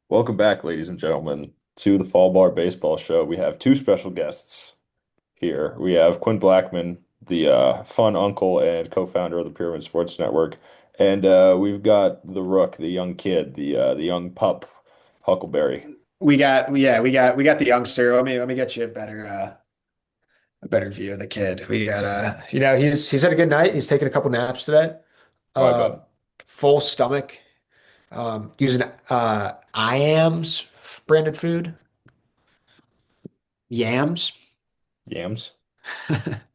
Welcome back, ladies and gentlemen, to the Fallbar Baseball Show. We have two special guests here. We have Quinn Blackman, the fun uncle and co-founder of the Pyramid Sports Network, and we've got the Rook, the young kid, the young pup, Huckleberry. We got the youngster. Let me get you a better view of the kid. We got he's had a good night. He's taken a couple naps today. Oh, I bet. Um, Full stomach. Using IAMS branded food. Yams. Yams.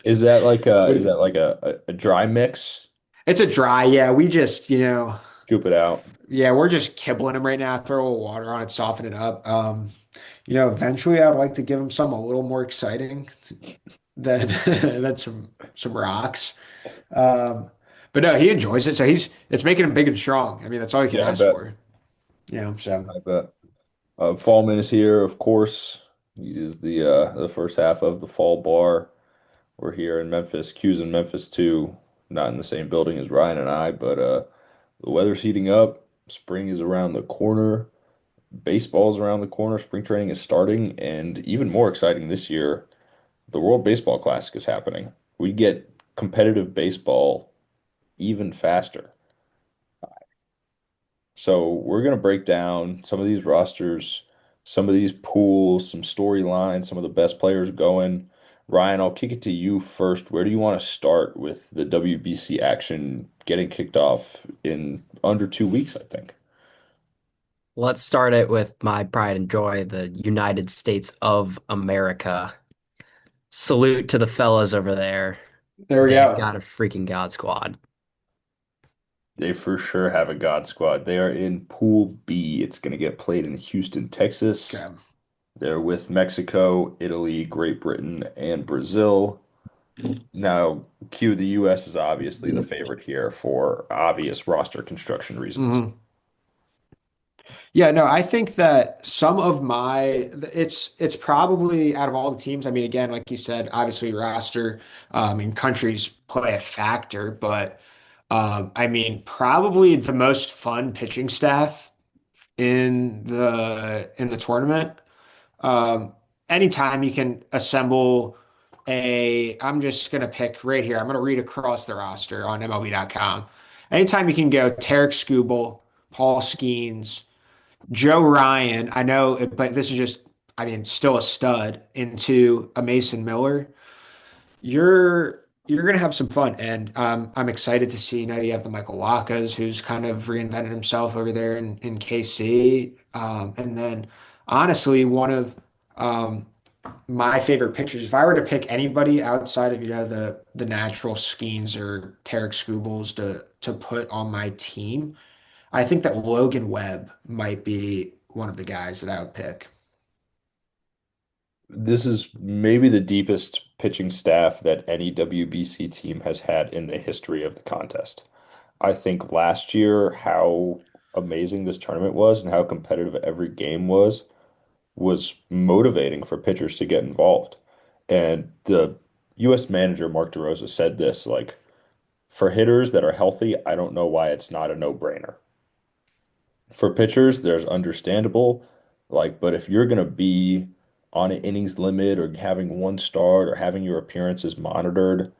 Is that like What is is it? that like a dry mix? It's a dry, yeah. We just, Scoop it out. yeah, we're just kibbling him right now. Throw a little water on it, soften it up. Eventually I would like to give him something a little more exciting than than some rocks. Um, but no, he enjoys it. So it's making him big and strong. I mean, that's all you can Yeah, I ask bet. for. So I bet. Fallman is here, of course. He is the first half of the Fall Bar. We're here in Memphis. Q's in Memphis too. Not in the same building as Ryan and I, but the weather's heating up. Spring is around the corner. Baseball's around the corner. Spring training is starting, and even more exciting this year, the World Baseball Classic is happening. We get competitive baseball even faster. So we're going to break down some of these rosters, some of these pools, some storylines, some of the best players going. Ryan, I'll kick it to you first. Where do you want to start with the WBC action getting kicked off in under 2 weeks, I think? Let's start it with my pride and joy, the United States of America. Salute to the fellas over there. there we They've go. got a freaking God squad. They for sure have a God squad. They are in Pool B. It's going to get played in Houston, Texas. Okay. They're with Mexico, Italy, Great Britain, and Brazil. Now, Q, the U.S. is obviously the favorite here for obvious roster construction reasons. hmm Yeah, no, I think that some of my it's probably out of all the teams. I mean, again, like you said, obviously roster and countries play a factor, but I mean, probably the most fun pitching staff in the tournament. Um, Anytime you can assemble I'm just gonna pick right here. I'm gonna read across the roster on MLB.com. Anytime you can go Tarek Skubal, Paul Skeens, Joe Ryan. I know, but this is just, I mean, still a stud into a Mason Miller. You're gonna have some fun, and I'm excited to see. You have the Michael Wakas, who's kind of reinvented himself over there in KC, and then honestly, one of um, my favorite pitchers. If I were to pick anybody outside of the natural Skeens or Tarek Skubals to put on my team, I think that Logan Webb might be one of the guys that I would pick. This is maybe the deepest pitching staff that any WBC team has had in the history of the contest. I think last year, how amazing this tournament was and how competitive every game was motivating for pitchers to get involved. And the U.S. manager, Mark DeRosa, said this like, for hitters that are healthy, I don't know why it's not a no-brainer. For pitchers, there's understandable, like, but if you're gonna be on an innings limit or having one start or having your appearances monitored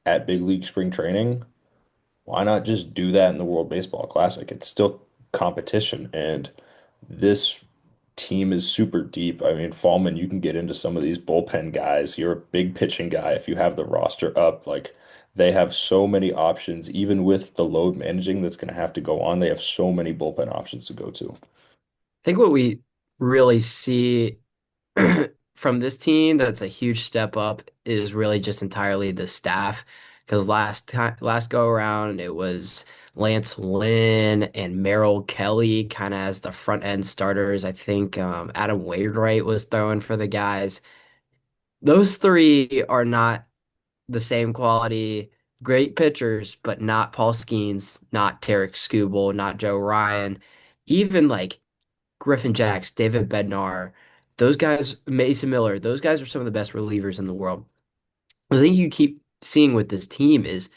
at big league spring training, why not just do that in the World Baseball Classic? It's still competition, and this team is super deep. I mean, Fallman, you can get into some of these bullpen guys. You're a big pitching guy if you have the roster up. Like they have so many options, even with the load managing that's going to have to go on. They have so many bullpen options to go to. I think what we really see from this team that's a huge step up is really just entirely the staff. Because last go around, it was Lance Lynn and Merrill Kelly kind of as the front end starters. I think Adam Wainwright was throwing for the guys. Those three are not the same quality, great pitchers, but not Paul Skeens, not Tarek Skubal, not Joe Ryan, even like Griffin Jacks, David Bednar, those guys, Mason Miller, those guys are some of the best relievers in the world. The thing you keep seeing with this team is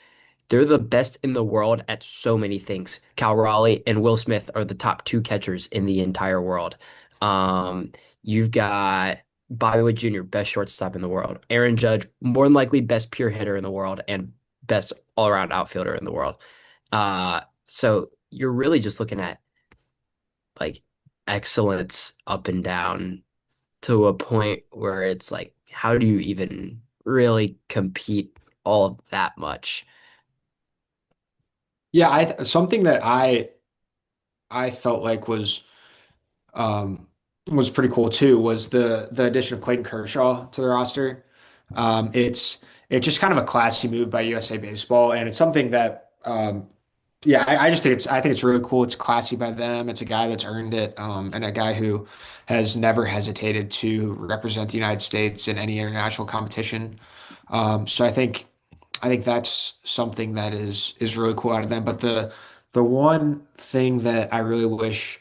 they're the best in the world at so many things. Cal Raleigh and Will Smith are the top two catchers in the entire world. You've got Bobby Witt Jr., best shortstop in the world. Aaron Judge, more than likely best pure hitter in the world and best all-around outfielder in the world. So you're really just looking at like excellence up and down to a point where it's like, how do you even really compete all of that much? Yeah, I something that I felt like um was pretty cool too was the addition of Clayton Kershaw to the roster. It's just kind of a classy move by USA Baseball, and it's something that yeah, I think it's really cool. It's classy by them. It's a guy that's earned it, and a guy who has never hesitated to represent the United States in any international competition. So I think that's something that is really cool out of them. But the one thing that I really wish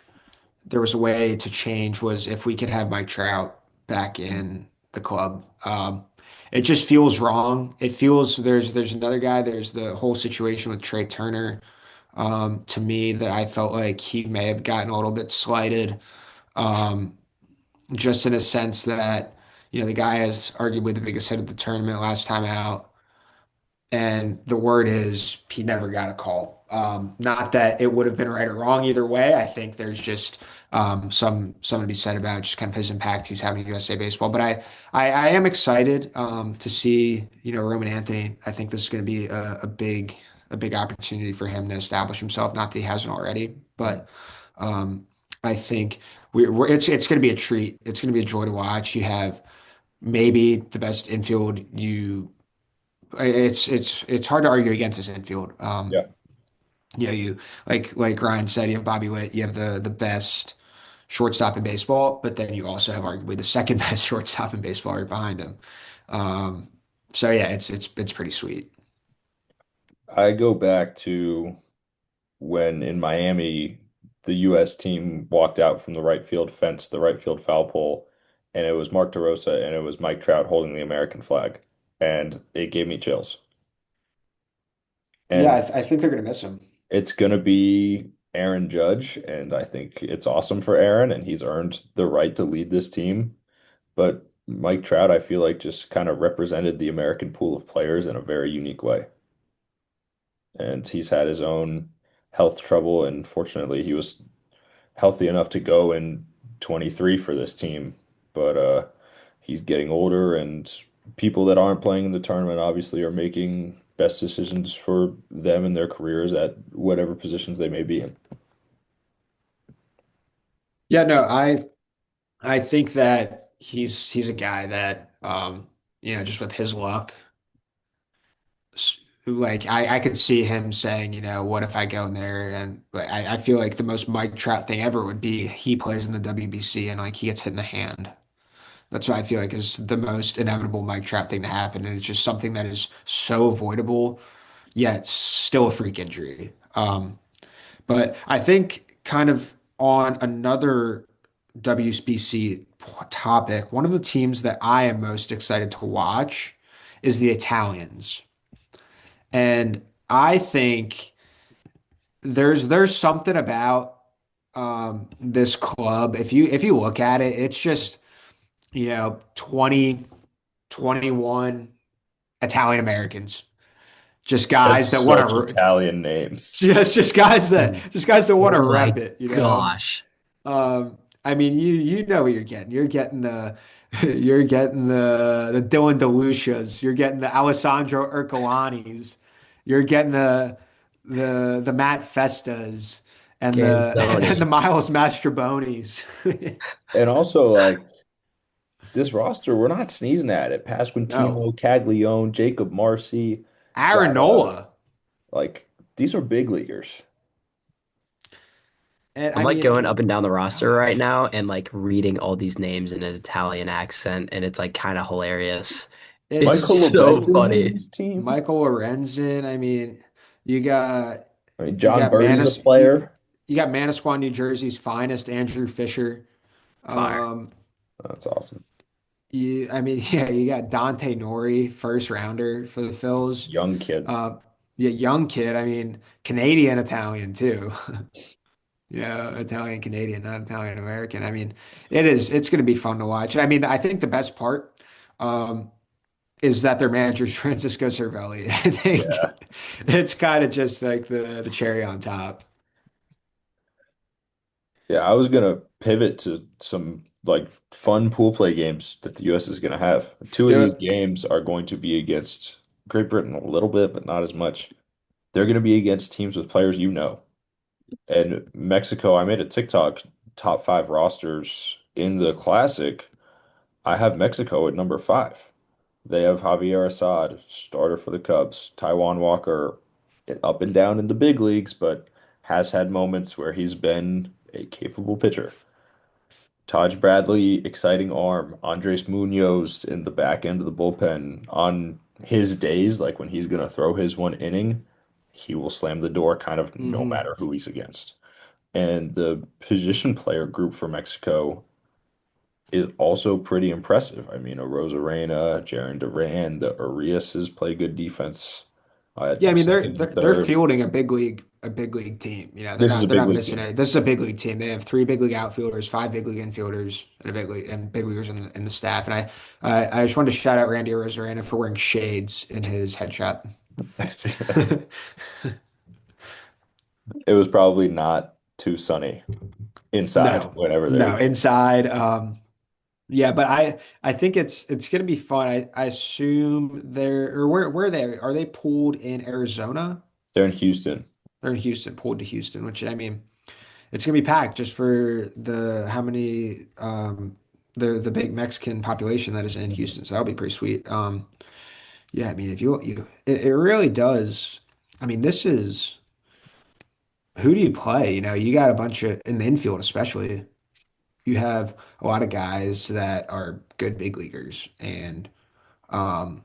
there was a way to change was if we could have Mike Trout back in the club. It just feels wrong. It feels there's another guy. There's the whole situation with Trey Turner. To me, that I felt like he may have gotten a little bit slighted, um, just in a sense that the guy is arguably the biggest hit of the tournament last time out. And the word is he never got a call. Not that it would have been right or wrong either way. I think there's just something to be said about just kind of his impact he's having in USA baseball. But I am excited to see Roman Anthony. I think this is going to be a big opportunity for him to establish himself. Not that he hasn't already, but um, I think it's going to be a treat. It's going to be a joy to watch. You have maybe the best infield it's hard to argue against this infield. Yeah. You like Ryan said, you have Bobby Witt, you have the best shortstop in baseball, but then you also have arguably the second best shortstop in baseball right behind him. Um, so yeah, it's pretty sweet. I go back to when in Miami, the U.S. team walked out from the right field fence, the right field foul pole, and it was Mark DeRosa and it was Mike Trout holding the American flag. And it gave me chills. Yeah, And I think they're gonna miss him. it's going to be Aaron Judge, and I think it's awesome for Aaron, and he's earned the right to lead this team. But Mike Trout, I feel like just kind of represented the American pool of players in a very unique way. And he's had his own health trouble, and fortunately, he was healthy enough to go in 23 for this team. But he's getting older, and people that aren't playing in the tournament obviously are making best decisions for them and their careers at whatever positions they may be in. Yeah, no, I think that he's a guy that just with his luck, like I could see him saying, what if I go in there and like, I feel like the most Mike Trout thing ever would be he plays in the WBC and like he gets hit in the hand. That's what I feel like is the most inevitable Mike Trout thing to happen. And it's just something that is so avoidable, yet still a freak injury. But I think kind of on another WBC topic, one of the teams that I am most excited to watch is the Italians. And I think there's something about this club. If you look at it, it's just, 20, 21 Italian Americans. Just guys That's that want such to Italian names. Mm. just guys that want to Oh rep my it. gosh. I mean, you know what you're getting. You're getting the you're getting the Dylan DeLucias. You're getting the Alessandro Ercolanis. You're getting the Matt Festas and the and the Gansoni. Miles Mastrobonis. And also, like, this roster, we're not sneezing at it. No, Pasquantino, Caglione, Jacob Marcy, Aaron got Nola. like these are big leaguers. And I'm I like mean, going up and down the roster right gosh, now and like reading all these names in an Italian accent, and it's like kind of hilarious. It's it's Michael so Lorenzen's in funny. this team. Michael Lorenzen. I mean, you got I mean, you John got Birdie's a Manis you player. you got Manasquan, New Jersey's finest, Andrew Fisher. Fire. Um, That's awesome. I mean, yeah, you got Dante Nori, first rounder for the Phils. Young kid. Uh, Yeah, young kid. I mean, Canadian Italian too. Italian Canadian, not Italian American. I mean, it's going to be fun to watch. I mean, I think the best part um, is that their manager is Francisco Cervelli. I think Yeah. it's kind of just like the cherry on top. Yeah, I was gonna pivot to some like fun pool play games that the US is gonna have. Two of Do these it. games are going to be against Great Britain a little bit, but not as much. They're gonna be against teams with players you know. And Mexico, I made a TikTok top five rosters in the Classic. I have Mexico at number five. They have Javier Assad, starter for the Cubs. Taiwan Walker, up and down in the big leagues, but has had moments where he's been a capable pitcher. Taj Bradley, exciting arm. Andres Munoz in the back end of the bullpen. On his days, like when he's going to throw his one inning, he will slam the door kind of no Hmm. matter who he's against. And the position player group for Mexico is also pretty impressive. I mean, a Rosarena, Jaron Duran, the Ariases play good defense Yeah, I at mean second and they're third. fielding a big league team. This is a They're big not league missing team. it. This is a big league team. They have three big league outfielders, five big league infielders, and a big league and big leaguers in the staff. And I just wanted to shout out Randy Rosarena for wearing shades in his headshot. It was probably not too sunny inside No, whenever they were no, getting. inside. Yeah, but I think it's gonna be fun. I assume they're or where are they? Are they pooled in Arizona? They're in Houston. They're in Houston, pulled to Houston, which I mean, it's gonna be packed just for the how many the big Mexican population that is in Houston. So that'll be pretty sweet. Yeah, I mean, if it really does. I mean, this is who do you play? You got a bunch of in the infield, especially. You have a lot of guys that are good big leaguers, and um,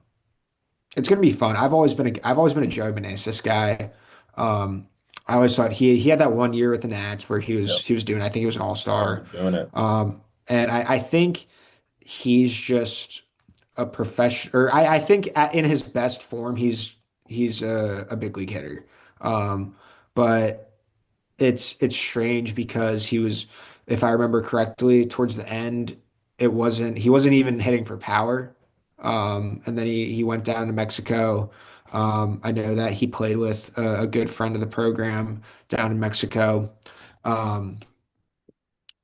it's gonna be fun. I've always been a Joe Meneses guy. Um, I always thought he had that one year with the Nats where Yep. he was doing. I think he was an all-star. He's doing it. And I think he's just a professional. Or I think in his best form, he's a big league hitter. But it's strange because he was, if I remember correctly, towards the end, he wasn't even hitting for power. And then he went down to Mexico. I know that he played with a good friend of the program down in Mexico. Um,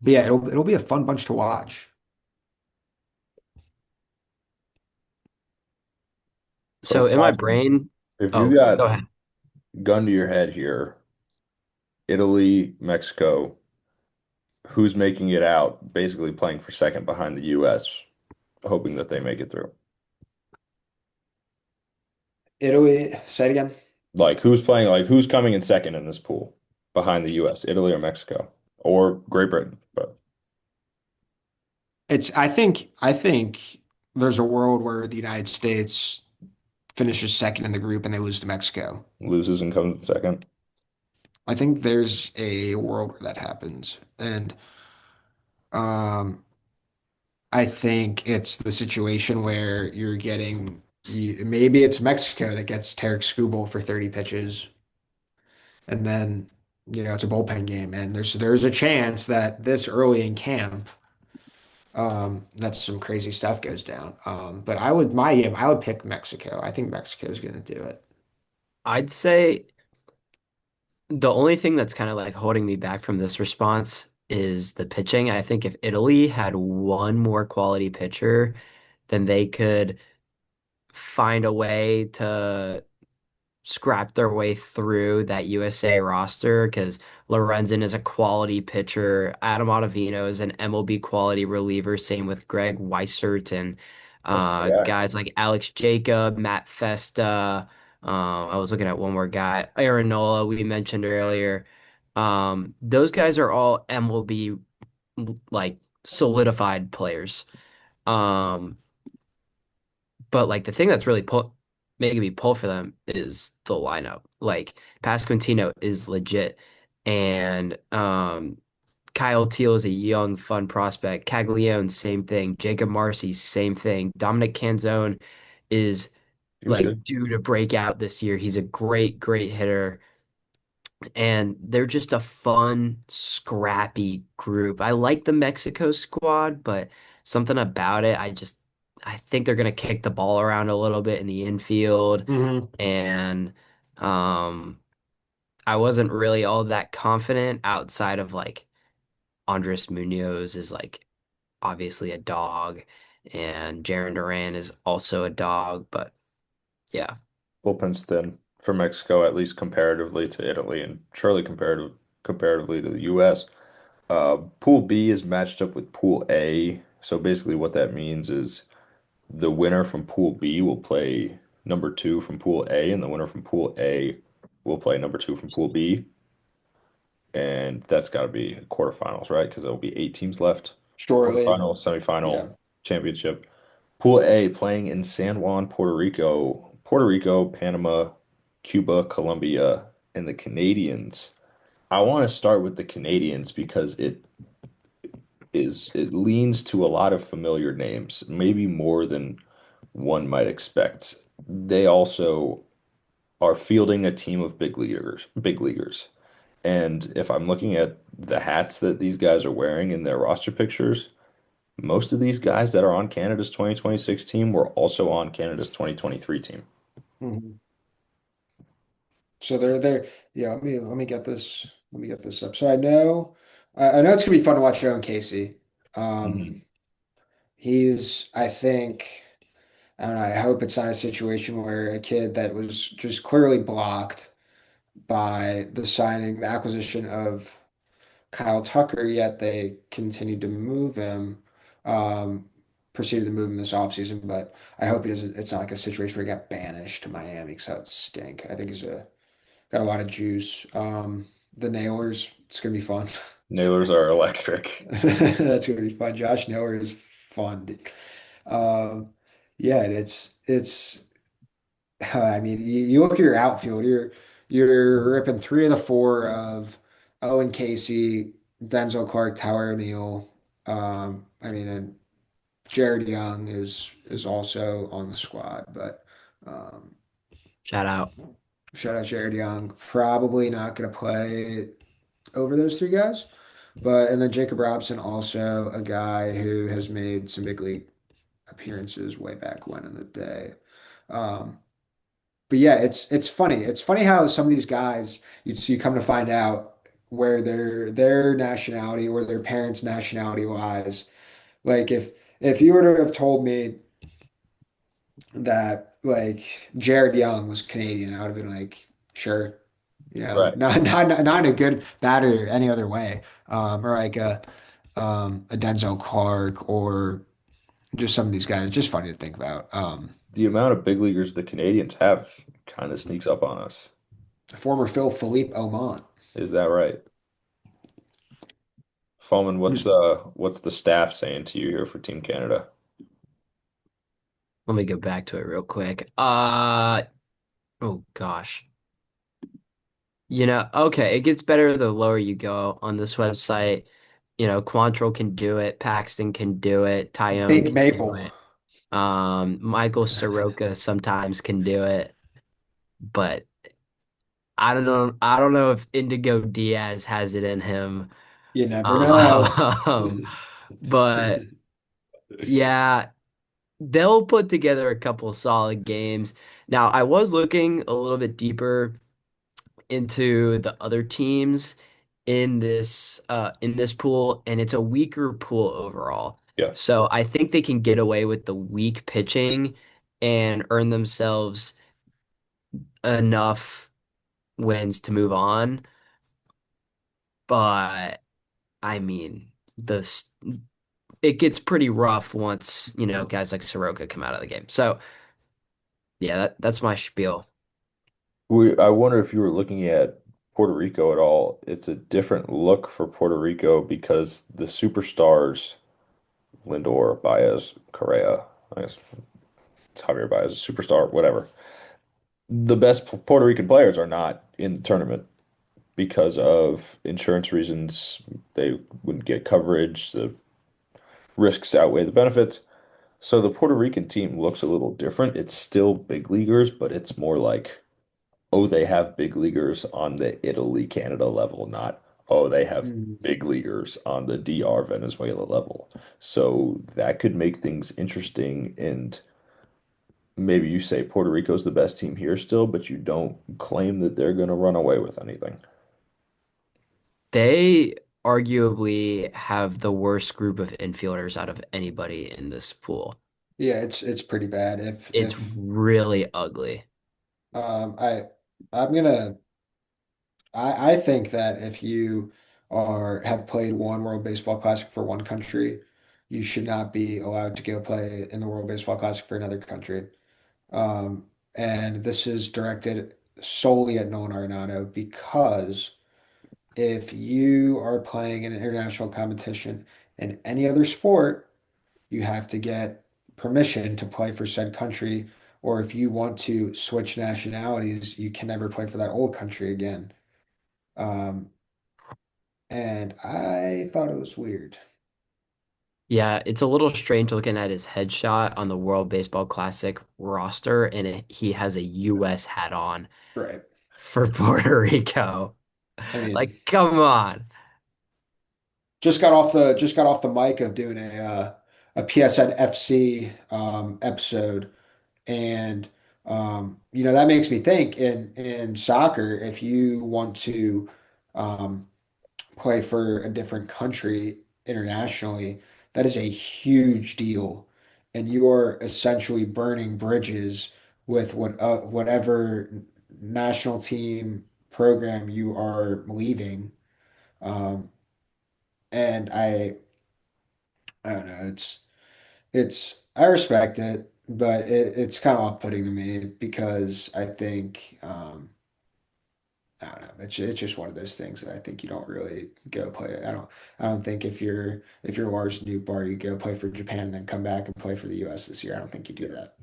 but yeah, it'll be a fun bunch to watch. So But in my Boston, brain, if you oh, go got ahead. gun to your head here, Italy, Mexico, who's making it out, basically playing for second behind the US, hoping that they make it through. Italy, say it again. Like who's playing, like who's coming in second in this pool behind the US, Italy or Mexico or Great Britain. But I think there's a world where the United States finishes second in the group and they lose to Mexico. loses and comes in second. I think there's a world where that happens. And um I think it's the situation where maybe it's Mexico that gets Tarek Skubal for 30 pitches and then it's a bullpen game and there's a chance that this early in camp that some crazy stuff goes down. But I would pick Mexico. I think Mexico is going to do it. I'd say the only thing that's kind of like holding me back from this response is the pitching. I think if Italy had one more quality pitcher, then they could find a way to scrap their way through that USA roster because Lorenzen is a quality pitcher. Adam Ottavino is an MLB quality reliever. Same with Greg Weissert and That's my guy. guys like Alex Jacob, Matt Festa. I was looking at one more guy, Aaron Nola, we mentioned earlier. Those guys are all MLB like solidified players. Um, but like the thing that's really making me pull for them is the lineup. Like Pasquantino is legit, and Kyle Teal is a young, fun prospect. Caglione, same thing. Jacob Marcy, same thing. Dominic Canzone is He was good. like due to break out this year. He's a great, great hitter. And they're just a fun, scrappy group. I like the Mexico squad, but something about it, I think they're gonna kick the ball around a little bit in the infield. Hmm. And um I wasn't really all that confident outside of like Andres Munoz is like obviously a dog, and Jaron Duran is also a dog, but yeah. Bullpen's thin for Mexico, at least comparatively to Italy and surely comparatively to the US. Pool B is matched up with Pool A. So basically, what that means is the winner from Pool B will play number two from Pool A, and the winner from Pool A will play number two from Pool B. And that's got to be quarterfinals, right? Because there will be 8 teams left. Shortly. Quarterfinal, semifinal, Yeah. championship. Pool A playing in San Juan, Puerto Rico. Puerto Rico, Panama, Cuba, Colombia, and the Canadians. I want to start with the Canadians because it leans to a lot of familiar names, maybe more than one might expect. They also are fielding a team of big leaguers. And if I'm looking at the hats that these guys are wearing in their roster pictures, most of these guys that are on Canada's 2026 team were also on Canada's 2023 team. Hmm. So they're there. Yeah, let me get this. Let me get this up. So I know it's gonna be fun to watch Joe and Casey. Mhm. Um, he's, I think, I don't know. I hope it's not a situation where a kid that was just clearly blocked by the acquisition of Kyle Tucker, yet they continued to move him, um, proceeded to move him this offseason. But I hope he doesn't. It's not like a situation where he got banished to Miami because that would stink. I think got a lot of juice. The Nailers, it's gonna be fun. Nailers are electric. That's gonna be fun. Josh Naylor is fun, dude. Um, yeah, and it's. I mean, you look at your outfield. You're ripping three of the four of Owen Casey, Denzel Clark, Tyler O'Neill. I mean, and Jared Young is also on the squad, but um, Shout out. shout out Jared Young. Probably not going to play over those three guys. But and then Jacob Robson, also a guy who has made some big league appearances way back when in the day. Um, but yeah, it's funny. It's funny how some of these guys you come to find out where their nationality or their parents' nationality lies. Like if you were to have told me that like Jared Young was Canadian, I would have been like, sure, Right. not in a good, bad, or any other way. Or like a Denzel Clark or just some of these guys. It's just funny to think about. The amount of big leaguers the Canadians have kind of sneaks up on us. Former Phil Philippe Omont. Is that right? Fallman, what's the staff saying to you here for Team Canada? Let me go back to it real quick. Oh gosh. Okay, it gets better the lower you go on this website. Quantrill can do it, Paxton can do it, Tyone Big can do Maple. it. Michael Soroka sometimes can do it, but I don't know. I don't know if Indigo Diaz has it in him. You never know. Um, but yeah, they'll put together a couple solid games. Now, I was looking a little bit deeper into the other teams in this pool, and it's a weaker pool overall. Yeah. So I think they can get away with the weak pitching and earn themselves enough wins to move on. But I mean, it gets pretty rough once, guys like Soroka come out of the game. So yeah, that's my spiel. I wonder if you were looking at Puerto Rico at all. It's a different look for Puerto Rico because the superstars, Lindor, Baez, Correa, I guess it's Javier Baez, a superstar, whatever. The best Puerto Rican players are not in the tournament because of insurance reasons. They wouldn't get coverage. The risks outweigh the benefits. So the Puerto Rican team looks a little different. It's still big leaguers, but it's more like, oh, they have big leaguers on the Italy, Canada level, not, oh, they have Mm. big leaguers on the DR, Venezuela level. So that could make things interesting. And maybe you say Puerto Rico's the best team here still, but you don't claim that they're going to run away with anything. They arguably have the worst group of infielders out of anybody in this pool. Yeah, it's pretty bad. It's really ugly. Um I I'm gonna I think that if you are have played one World Baseball Classic for one country, you should not be allowed to go play in the World Baseball Classic for another country. And this is directed solely at Nolan Arenado because if you are playing in an international competition in any other sport, you have to get permission to play for said country, or if you want to switch nationalities, you can never play for that old country again. Um, and I thought it was weird. Yeah, it's a little strange looking at his headshot on the World Baseball Classic roster, and he has a U.S. hat on Right. for Puerto Rico. I mean, Like, come on. just got off the mic of doing a PSN FC episode, and that makes me think in soccer, if you want to um, play for a different country internationally, that is a huge deal. And you are essentially burning bridges with whatever national team program you are leaving. Um, and I don't know, I respect it, but it's kind of off-putting to me because I think I don't know. It's just one of those things that I think you don't really go play. I don't think if you're Lars Nootbaar, you go play for Japan and then come back and play for the US this year. I don't think you do that.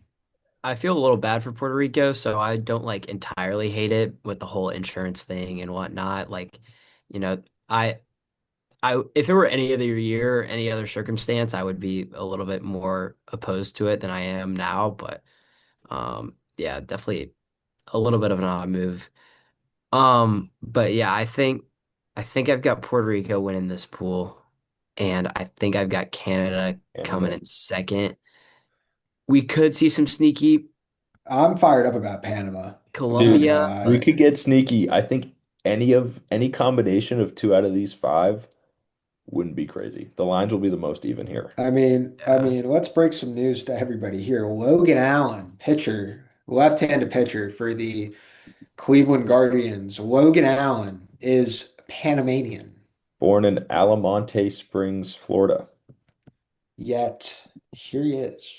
I feel a little bad for Puerto Rico, so I don't like entirely hate it with the whole insurance thing and whatnot. Like, you know, I if it were any other year, any other circumstance, I would be a little bit more opposed to it than I am now. But yeah, definitely a little bit of an odd move. But yeah, I think I've got Puerto Rico winning this pool, and I think I've got Canada coming Canada. in second. We could see some sneaky I'm fired up about Panama. I'm not Dude, gonna Colombia. we lie. could get sneaky. I think any combination of two out of these five wouldn't be crazy. The lines will be the most even here. Yeah. Let's break some news to everybody here. Logan Allen, pitcher, left-handed pitcher for the Cleveland Guardians. Logan Allen is Panamanian, Born in Almonte Springs, Florida. yet here he is.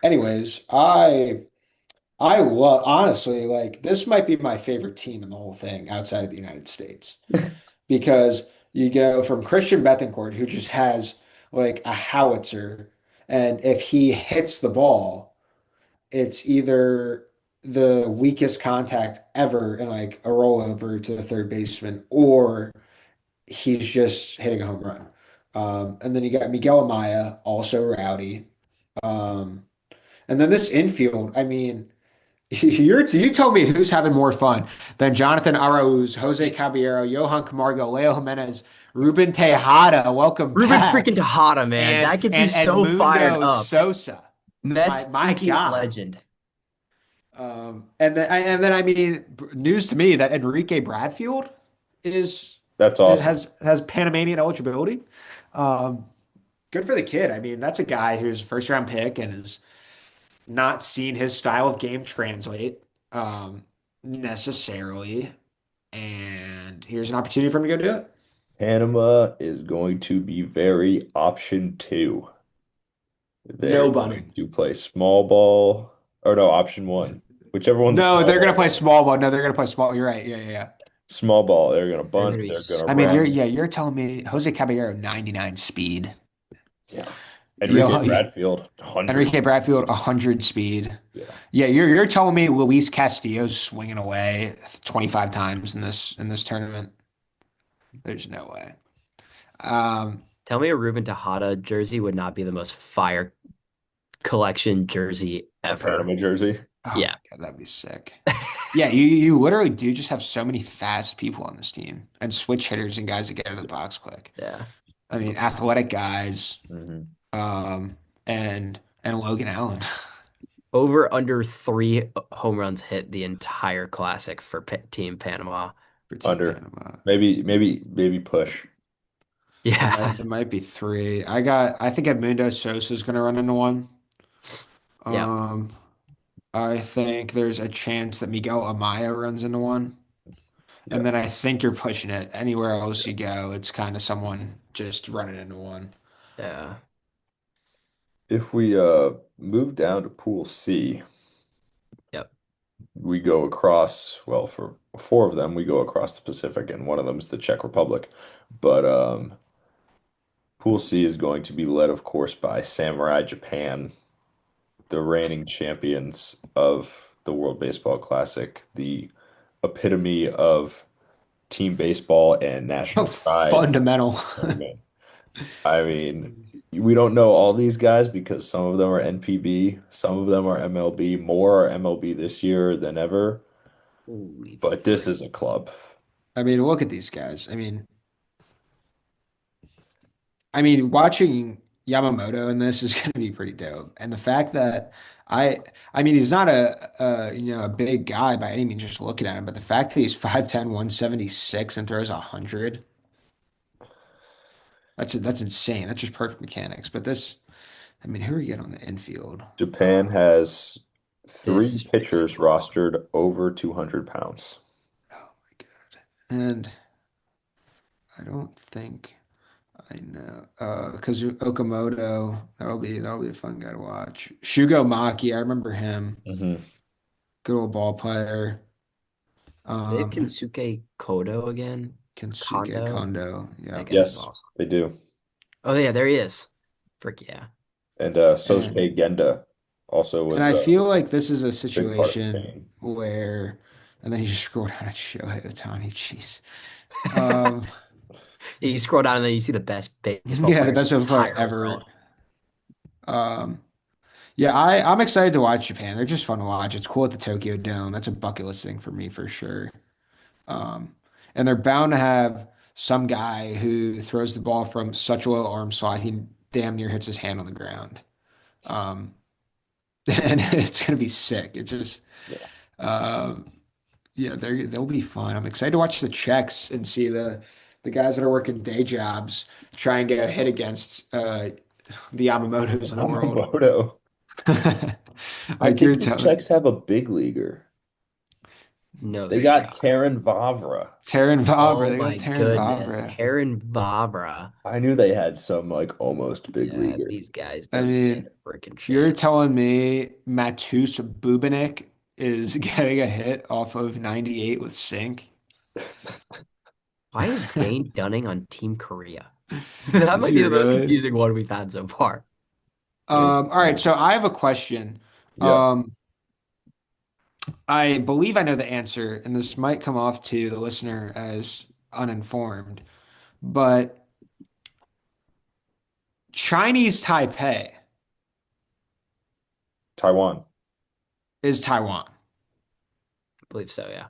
Anyways, I love honestly like this might be my favorite team in the whole thing outside of the United States because you go from Christian Bethancourt who just has like a howitzer, and if he hits the ball, it's either the weakest contact ever in like a rollover to the third baseman, or he's just hitting a home run. And then you got Miguel Amaya, also rowdy. Um, and then this infield, I mean. You tell me who's having more fun than Jonathan Arauz, Jose Caballero, Johan Camargo, Leo Jimenez, Ruben Tejada, welcome Ruben freaking back, Tejada, man. and That gets me and so fired Edmundo up. Sosa. Mets My freaking God. legend. And then I mean, news to me that Enrique Bradfield is That's it awesome. has Panamanian eligibility. Um, Good for the kid. I mean, that's a guy who's a first round pick and is not seen his style of game translate necessarily. And here's an opportunity for him to go do it. Panama is going to be very option two. They're No bunting. going to play small ball, or no, option one. Whichever one the No, small they're gonna ball play was. small ball. No, they're gonna play small. You're right. Yeah, yeah, yeah. Small ball. They're going to They're gonna bunt. be They're going to I mean, run. you're telling me Jose Caballero 99 speed. Yeah. Yo, Enrique Bradfield, 100 Enrique Bradfield speed. 100 speed. Yeah. Yeah, you're telling me Luis Castillo's swinging away 25 times in this tournament. There's no way. Um, Tell me a Ruben Tejada jersey would not be the most fire. collection jersey A ever. Panama jersey. Oh Yeah. my God, that'd be sick. Yeah, you literally do just have so many fast people on this team and switch hitters and guys that get out of the box quick. Yeah. I mean, athletic guys, Hmm. um, and Logan Allen Over under 3 home runs hit the entire classic for Team Panama. for Team Under. Panama. Maybe push. Yeah. It might be three. I think Edmundo Sosa is gonna run into one. Yep. Um, I think there's a chance that Miguel Amaya runs into one. And Yeah. then I think you're pushing it anywhere else you go. It's kind of someone just running into one. Yeah. If we move down to Pool C, Yep. we go across, well, for four of them, we go across the Pacific, and one of them is the Czech Republic. But Pool C is going to be led, of course, by Samurai Japan, the reigning champions of the World Baseball Classic, the epitome of team baseball and national pride Fundamental. tournament. I mean, we don't know all these guys because some of them are NPB, some of them are MLB, more are MLB this year than ever, Holy but this frick. is a club. I mean, look at these guys. I mean, watching Yamamoto in this is going to be pretty dope. And the fact that I mean, he's not a big guy by any means, just looking at him, but the fact that he's 5'10", 176 and throws 100, that's insane. That's just perfect mechanics. But this, I mean, who are you getting on the infield? Japan has This three is freaking pitchers wild. rostered over 200 pounds. Oh my God. And I don't think I know. Because Okamoto, that'll be a fun guy to watch. Shugo Maki, I remember him. Hmm. Good old ball player. They have Um, Kensuke Kodo again. Kensuke Kondo. Kondo. That Yep. guy's Yes, awesome. they do. Oh yeah, there he is. Frick yeah. And And Sosuke Genda also and was I a feel like this is a big part of situation Japan. where, and then you just scroll down at Shohei Ohtani. Jeez. Um, You scroll down and then you see the best baseball yeah, the player in best the baseball player entire ever. world. Um, yeah, I'm excited to watch Japan. They're just fun to watch. It's cool at the Tokyo Dome. That's a bucket list thing for me for sure. Um, and they're bound to have some guy who throws the ball from such a low arm slot he damn near hits his hand on the ground. Um, and it's gonna be sick. It just Yeah. um, yeah, they'll be fun. I'm excited to watch the Czechs and see the guys that are working day jobs try and get a hit against the Yamamotos of the world. Yamamoto. I Like you're think the telling Czechs have a big leaguer. No They got shot. Taran Vavra. Terran Vavra, Oh they got my Terran goodness. Vavra. Terran Vavra. I knew they had some like almost big Yeah, leaguer. these guys I don't stand mean, a freaking you're chance. telling me Matus Bubinik is getting a hit off of 98 with sync? Why is Dane Dunning on Team Korea? That Is might he be the most really? confusing one we've had so far. Maybe. All right, so I have a question. Yeah. Um, I believe I know the answer, and this might come off to the listener as uninformed, but Chinese Taipei Taiwan. is Taiwan. I believe so, yeah.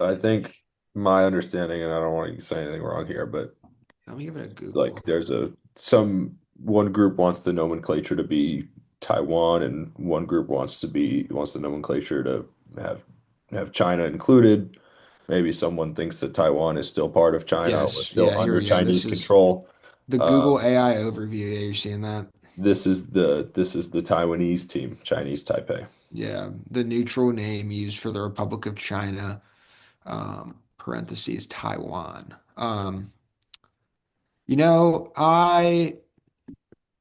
I think my understanding, and I don't want to say anything wrong here, but Let me give it a like Google. there's a some one group wants the nomenclature to be Taiwan, and one group wants the nomenclature to have have China included. Maybe someone thinks that Taiwan is still part of China or Yes, still yeah, here under we go. Chinese This is control. the Google Um, AI overview. Yeah, you're seeing that? this is the Taiwanese team, Chinese Taipei. Yeah, the neutral name used for the Republic of China, parentheses Taiwan. You know,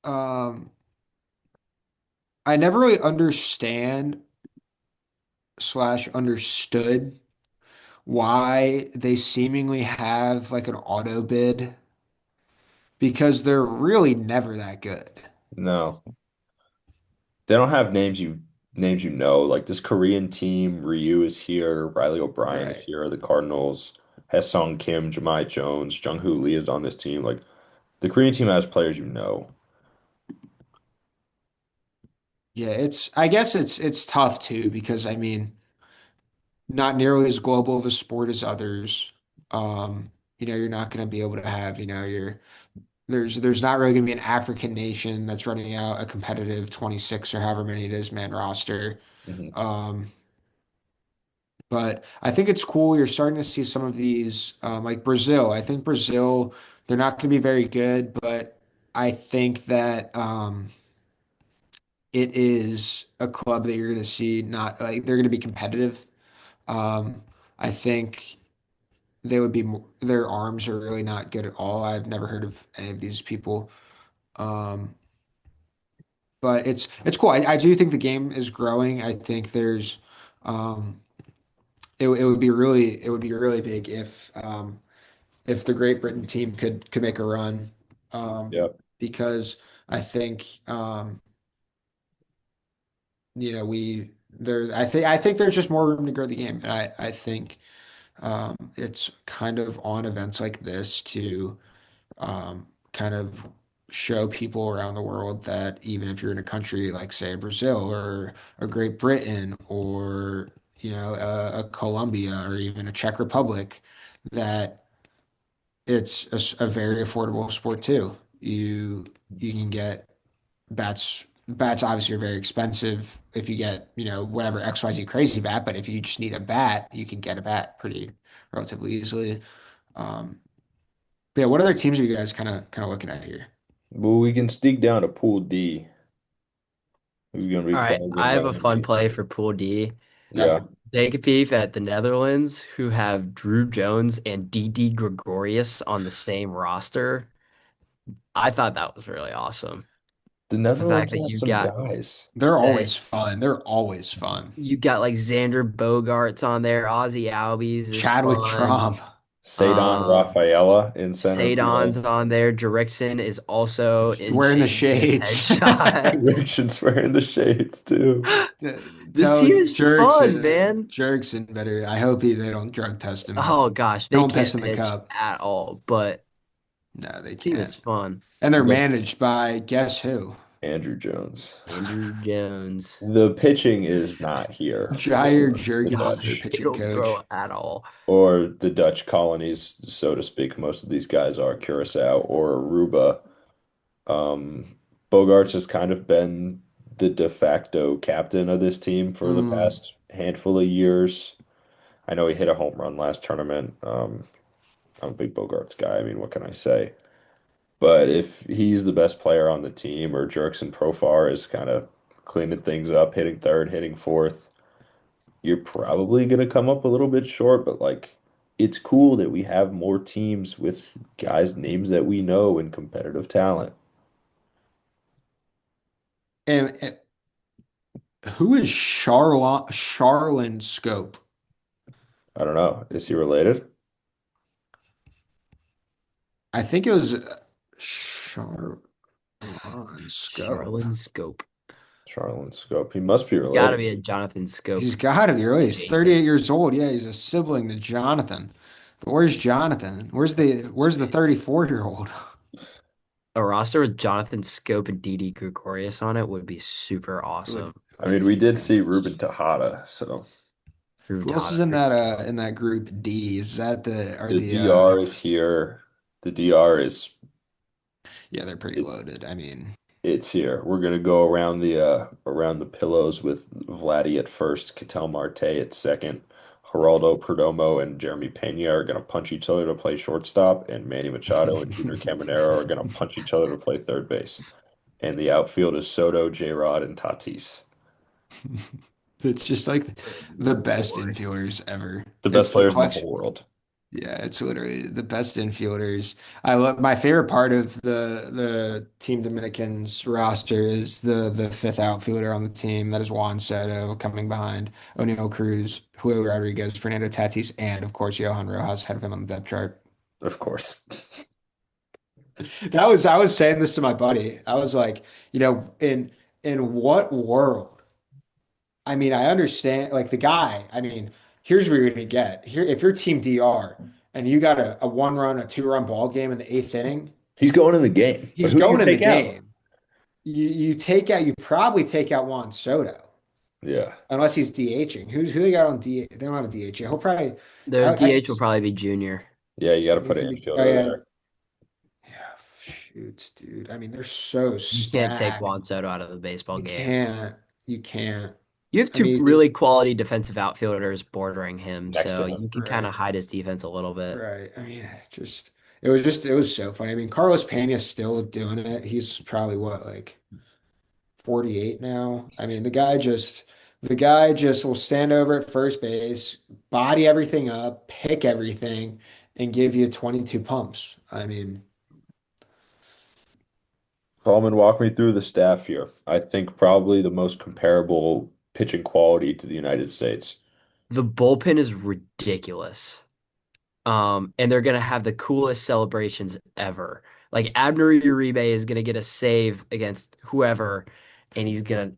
um I never really understand slash understood why they seemingly have like an auto bid because they're really never that good. No, they don't have names you know. Like this Korean team, Ryu is here, Riley O'Brien is Right. here, the Cardinals, Haesung Kim, Jahmai Jones, Jung Hoo Lee is on this team. Like the Korean team has players you know. Yeah, I guess it's tough too because I mean, not nearly as global of a sport as others. You're not going to be able to have, there's not really going to be an African nation that's running out a competitive 26 or however many it is man roster. Mhm. Um, but I think it's cool. You're starting to see some of these, like Brazil. I think Brazil, they're not going to be very good, but I think that it is a club that you're going to see not like they're going to be competitive. I think they would be their arms are really not good at all. I've never heard of any of these people. Um, but it's cool. I do think the game is growing. I think there's um, it would be really big if the Great Britain team could make a run. Yep. Because I think we there I think there's just more room to grow the game. And I think it's kind of on events like this to kind of show people around the world that even if you're in a country like, say, Brazil or Great Britain or a Colombia or even a Czech Republic, that it's a very affordable sport too. You can get bats. Bats obviously are very expensive if you get, whatever XYZ crazy bat, but if you just need a bat, you can get a bat pretty relatively easily. Um, but yeah, what other teams are you guys kind of looking at here? Well, we can sneak down to Pool D. Who's going to be All right, playing in I have a fun Miami? play for Pool D. Okay. Yeah. Take a peep at the Netherlands, who have Drew Jones and D.D. Gregorius on the same roster. I thought that was really awesome. The The fact Netherlands that has some guys. They're that always fun. They're always fun. you got like Xander Bogarts on there, Ozzy Albies is Chadwick fun. Trump Sadon Um, Rafaela in center Sadon's field. on there. Jerickson is also in wearing the Shades in his shades. headshot. Richard's wearing the shades too. This Tell team is fun, Jerickson, man. Jerickson better. I hope they don't drug test him. Oh gosh, they Don't piss can't in the pitch cup. at all, but No, they team is can't. fun. And they're Look, managed by guess who? Andrew Jones. Andrew Jones. The pitching is not here Jair for the Jurgens is their Dutch pitching They don't coach. throw at all. or the Dutch colonies, so to speak. Most of these guys are Curacao or Aruba. Um, Bogarts has kind of been the de facto captain of this team for the Mm. past handful of years. I know he hit a home run last tournament. I'm a big Bogarts guy. I mean, what can I say? But if he's the best player on the team, or Jerkson Profar is kind of cleaning things up, hitting third, hitting fourth, you're probably going to come up a little bit short. But like, it's cool that we have more teams with guys' names that we know and competitive talent. And who is Charlon Scope? I don't know. Is he related? I think it was Charlon Scope. Charlton Scope. Charlotte Scope. He must be Got to related. be a Jonathan Scope He's got to be right. He's adjacent. 38 years old. Yeah, he's a sibling to Jonathan. But where's Jonathan? Where's the 34-year-old? A roster with Jonathan Scope and D.D. Gregorius on it would be super It would awesome. I would mean, we be did see Ruben fantastic. Tejada, so Who else is in that group D? Is that the are the the DR is here. The DR is yeah, they're pretty it, loaded. I mean, it's here. We're gonna go around the pillows with Vladdy at first, Ketel Marte at second. Geraldo Perdomo and Jeremy Pena are gonna punch each other to play shortstop, and Manny Machado and Junior Caminero are gonna punch each other to play third base. And the outfield is Soto, J-Rod, and Tatis. it's just like Good the best Lord. infielders ever. The best It's the players in the collection. whole world. Yeah, it's literally the best infielders. I love my favorite part of the Team Dominicans roster is the fifth outfielder on the team. That is Juan Soto coming behind O'Neal Cruz, Julio Rodriguez, Fernando Tatis, and of course Johan Rojas ahead of him on the depth chart. Of course. I was saying this to my buddy. I was like, in what world? I mean, I understand like the guy. I mean, here's what you're gonna get. Here, if you're Team DR and you got a one run, a two-run ball game in the eighth inning, He's going in the game, but he's who do you going in the take out? game. you probably take out Juan Soto Yeah. unless he's DHing. Who they got on DH? They don't have a DH yet. He'll probably Their I could DH will probably be Junior. Yeah, you got to put he's an gonna be oh infielder yeah. there. Yeah, shoot, dude. I mean, they're so You can't take stacked. Juan Soto out of the baseball You game. can't. You can't. You have I two mean, it's really quality defensive outfielders bordering him, Next so to him. you can kind of right, hide his defense a little bit. right. I mean, it was so funny. I mean, Carlos Pena's still doing it. He's probably what, like 48 now. I mean, the guy just will stand over at first base, body everything up, pick everything, and give you 22 pumps. I mean, Coleman, walk me through the staff here. I think probably the most comparable pitching quality to the United States. The bullpen is ridiculous. And they're gonna have the coolest celebrations ever. Like Abner Uribe is gonna get a save against whoever, and he's gonna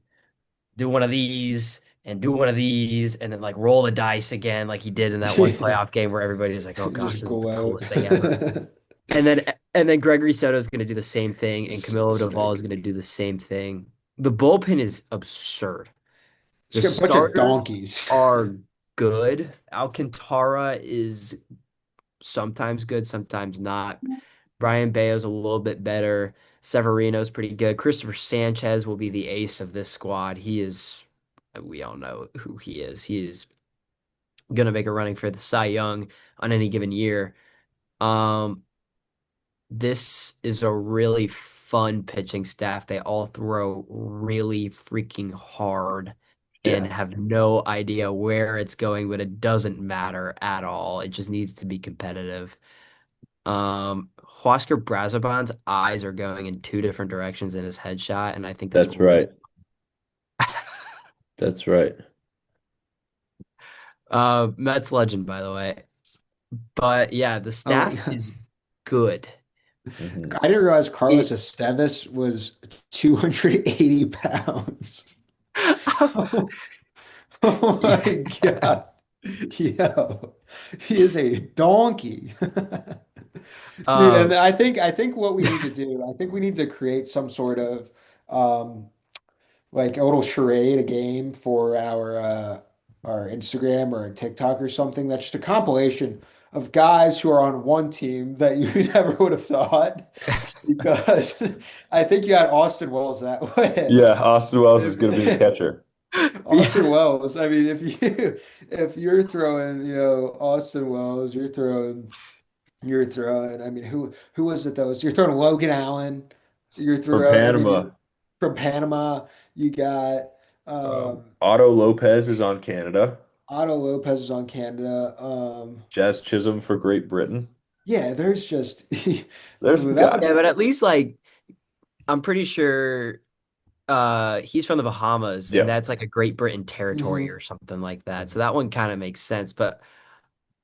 do one of these and do one of these, and then like roll the dice again, like he did in that one playoff game where everybody's like, "Oh gosh, just this is the gloat. coolest thing ever." And then and then Gregory Soto is gonna do the same thing, and It's so Camilo Doval is sick. gonna do the same thing. The bullpen is absurd. The Just got a bunch of starters donkeys. are good. Alcantara is sometimes good, sometimes not. Brian Bayo's a little bit better. Severino's pretty good. Christopher Sanchez will be the ace of this squad. We all know who he is. He is going to make a running for the Cy Young on any given year. Um, this is a really fun pitching staff. They all throw really freaking hard and Yeah, have no idea where it's going, but it doesn't matter at all. It just needs to be competitive. Huascar Brazoban's eyes are going in two different directions in his headshot, and I think that's that's really right. That's right. Mets legend, by the way. But yeah, the Oh, staff is good. Hmm. I didn't realize Carlos It Estevez was 280 pounds. Oh, oh my yeah. God. Yo, he is a donkey. Dude, and Um I think what we need to do, I think we need to create some sort of um like a little charade, a game for our Instagram or TikTok or something that's just a compilation of guys who are on one team that you never would have thought. Because I think you had Austin Wells that Yeah, list. Austin Wells is going to be the If, catcher. Austin yeah. Wells, I mean, if you're throwing, Austin Wells, I mean, who was it that was you're throwing Logan Allen, From I mean, Panama, you're from Panama, you got Otto Lopez is on Canada. Otto Lopez is on Canada. Jazz Chisholm for Great Britain. Yeah, there's just There's ooh, some that guys. would Yeah, but at least like I'm pretty sure he's from the Bahamas and Yeah. that's like a Great Britain territory mhm. or something like that. So that one kind of makes sense. But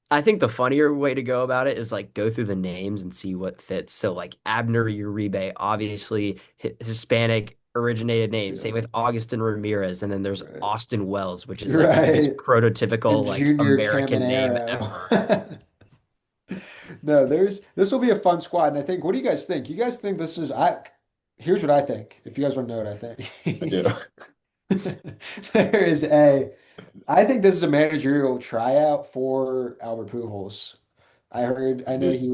I think the funnier way to go about it is like go through the names and see what fits. So like Abner Uribe, obviously Hispanic originated name. Yeah, Same with Augustin Ramirez, and then there's right. Austin Wells, which is like the most Right. prototypical And like Junior American name Caminero. ever. No, this will be a fun squad. And I think, what do you guys think? You guys think this is here's what I think. If you guys want to know what I I do. think. There is I think this is a managerial tryout for Albert Pujols. I know Dude. he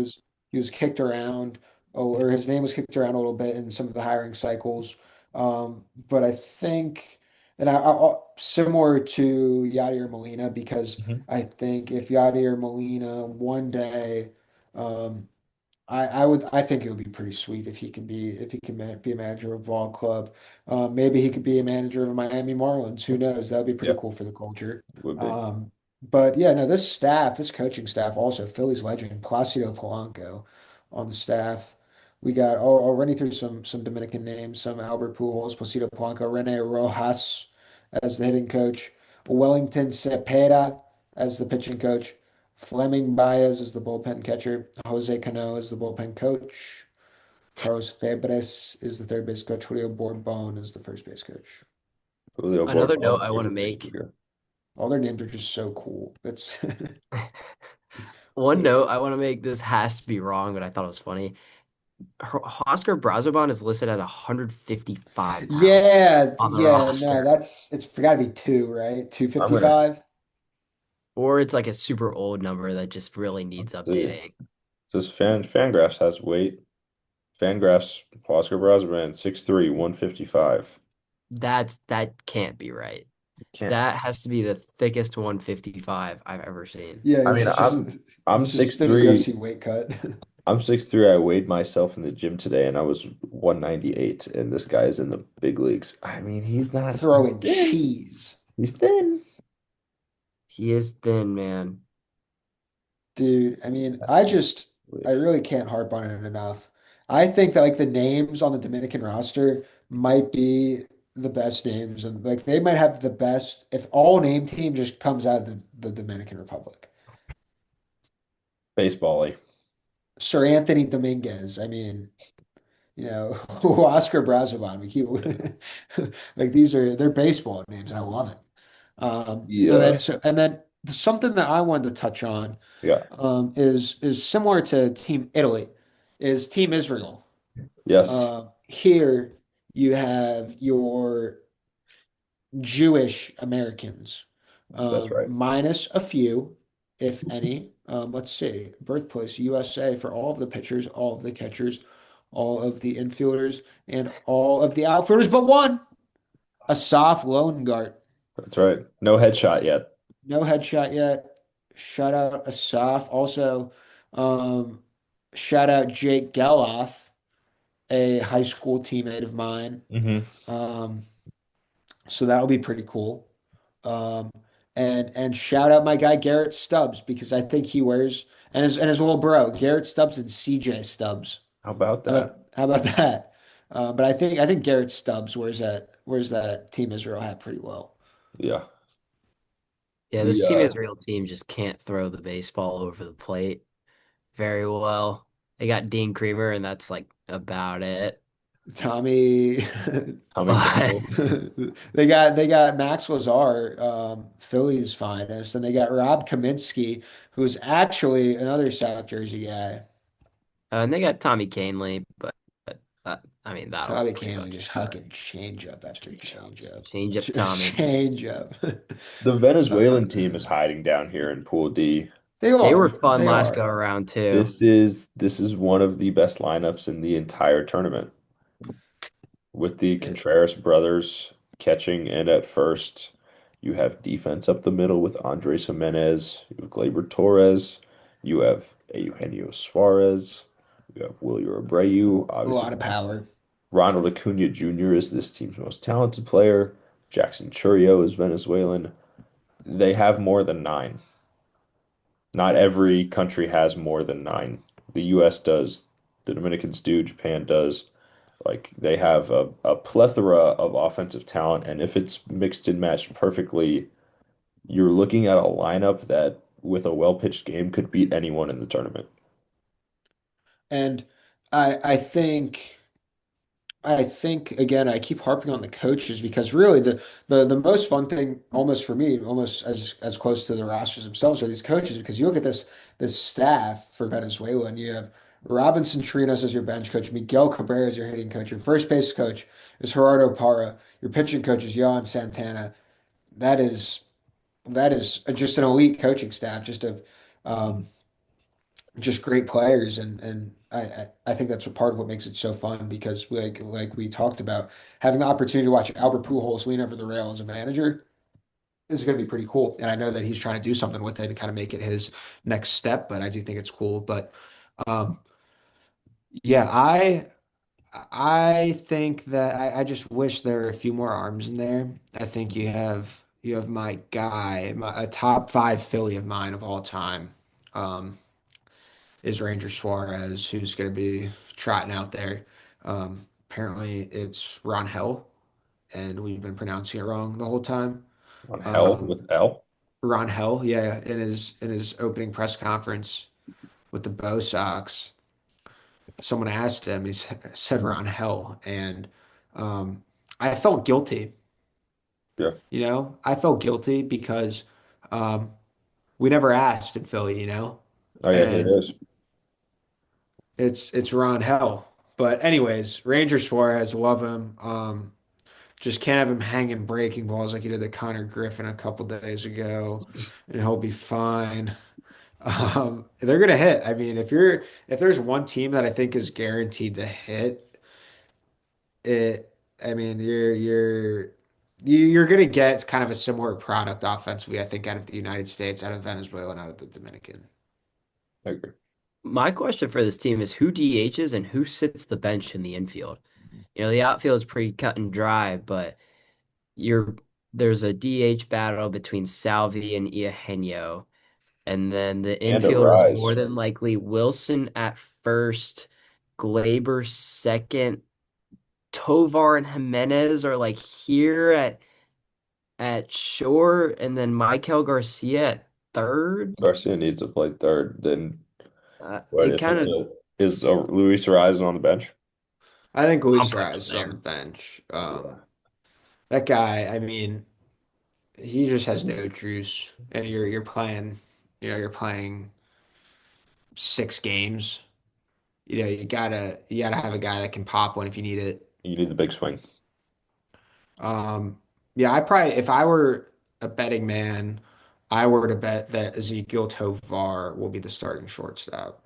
was kicked around, or his name was kicked around a little bit in some of the hiring cycles. But I think, and similar to Yadier Molina, because Mhm. I think if Yadier Molina one day, um, I think it would be pretty sweet if he can be a manager of a ball club. Maybe he could be a manager of the Miami Marlins. Who knows? That would be pretty Yep, cool for the culture. would be. But yeah, no, this coaching staff also Phillies legend Placido Polanco on the staff. We got I'll run you through some Dominican names, some Albert Pujols, Placido Polanco, Rene Rojas as the hitting coach, Wellington Cepeda as the pitching coach. Fleming Baez is the bullpen catcher. Jose Cano is the bullpen coach. Carlos Febres is the third base coach. Julio Borbon is the first base coach. Julio Another note Bourbon, I he's want a to big make. leaguer. All their names are just so cool. That's One note I want to make. This has to be wrong, but I thought it was funny. Oscar Brazoban is listed at 155 pounds Yeah, on the yeah, no, roster. it's got to be two, right? I'm gonna 255. Or it's like a super old number that just really needs see. updating. This Fangraphs has weight. Fangraphs Oscar Brosman 6'3", 155. That can't be right. Can't. That has to be the thickest 155 I've ever seen. Yeah, I mean, I'm he's six just did a three. UFC weight cut. I'm 6'3". I weighed myself in the gym today and I was 198, and this guy's in the big leagues. I mean, he's Throwing thin. cheese. He's thin. He is thin, man. Dude, I mean, I can't I believe. really can't harp on it enough. I think that like the names on the Dominican roster might be the best names, and like they might have the best if all name team just comes out of the Dominican Republic. Baseball-y. Sir Anthony Dominguez. I mean, Oscar Brazoban. We keep like they're baseball names, and I love it. Yeah. And then something that I wanted to touch on Yeah. is similar to Team Italy, is Team Israel. Yes. Here you have your Jewish Americans, That's right. minus a few, if any. Let's see, birthplace USA for all of the pitchers, all of the catchers, all of the infielders, and all of the outfielders, but one, Asaf Longart. That's right. No headshot yet. No headshot yet. Shout out Asaf. Also, um, shout out Jake Geloff, a high school teammate of mine. Hmm. Um, so that'll be pretty cool. Um, and shout out my guy Garrett Stubbs because I think he wears and his little bro Garrett Stubbs and CJ Stubbs. How about that? How about that? But I think Garrett Stubbs wears that Team Israel hat pretty well. Yeah. Yeah, this The Team Israel team just can't throw the baseball over the plate very well. They got Dean Creamer, and that's like about it. Tommy, Tommy But Campbell. they got Max Lazar, Philly's finest, and they got Rob Kaminsky, who's actually another South Jersey guy. and they got Tommy Canley, but I mean that'll Tommy pretty Canley much just do it. hucking change up after Change change ups. up. Change up Just Tommy. change up. The Uh, Venezuelan team is hiding down here in Pool D. they They were are. fun They last go are. around too. This is one of the best lineups in the entire tournament, with the They- Contreras brothers catching, and at first you have defense up the middle with Andres Jimenez, you have Gleyber Torres, you have Eugenio Suarez, you have Wilyer Abreu, a obviously lot of power. Ronald Acuna Jr. is this team's most talented player. Jackson Churio is Venezuelan. They have more than nine. Not every country has more than nine. The US does, the Dominicans do, Japan does. Like they have a plethora of offensive talent, and if it's mixed and matched perfectly, you're looking at a lineup that, with a well-pitched game, could beat anyone in the tournament. And I think. I think again, I keep harping on the coaches because really the most fun thing almost for me, almost as close to the rosters themselves are these coaches because you look at this staff for Venezuela and you have Robinson Trinos as your bench coach, Miguel Cabrera as your hitting coach, your first base coach is Gerardo Parra, your pitching coach is Yohan Santana. That is just an elite coaching staff, um, just great players and I think that's a part of what makes it so fun because like we talked about having the opportunity to watch Albert Pujols lean over the rail as a manager is going to be pretty cool and I know that he's trying to do something with it and kind of make it his next step but I do think it's cool but um yeah I think that I just wish there were a few more arms in there. I think you have my guy a top five Philly of mine of all time. Um is Ranger Suarez, who's going to be trotting out there. Apparently, it's Ron Hell, and we've been pronouncing it wrong the whole time. On hell Um, with L. Ron Hell, yeah, in his opening press conference with the Bo Sox, someone asked him, said Ron Hell, and um, I felt guilty. Yeah. I felt guilty because um, we never asked in Philly, Oh yeah, here and it is. it's Ron Hell. But anyways, Rangers Suarez, love him. Just can't have him hanging breaking balls like he did to Connor Griffin a couple days ago, and he'll be fine. They're gonna hit. I mean, if there's one team that I think is guaranteed to hit it, I mean, you're gonna get kind of a similar product offensively, I think, out of the United States, out of Venezuela, and out of the Dominican. I agree. My question for this team is who DHs and who sits the bench in the infield? The outfield is pretty cut and dry, but you're there's a DH battle between Salvi and Eugenio. And then the And a infield is more rise. than likely Wilson at first, Glaber second, Tovar and Jimenez are like here at short, and then Michael Garcia at third. Garcia needs to play third. Then what It if kind it's of a is Luis Rise on the bench? I think I'm Luis putting him Rise is on the there. bench. Yeah. That guy, I mean, he just has no juice, and you're playing, you're playing 6 games. You gotta have a guy that can pop one if you need it. You need the big swing. Um, yeah, I probably if I were a betting man, I were to bet that Ezekiel Tovar will be the starting shortstop.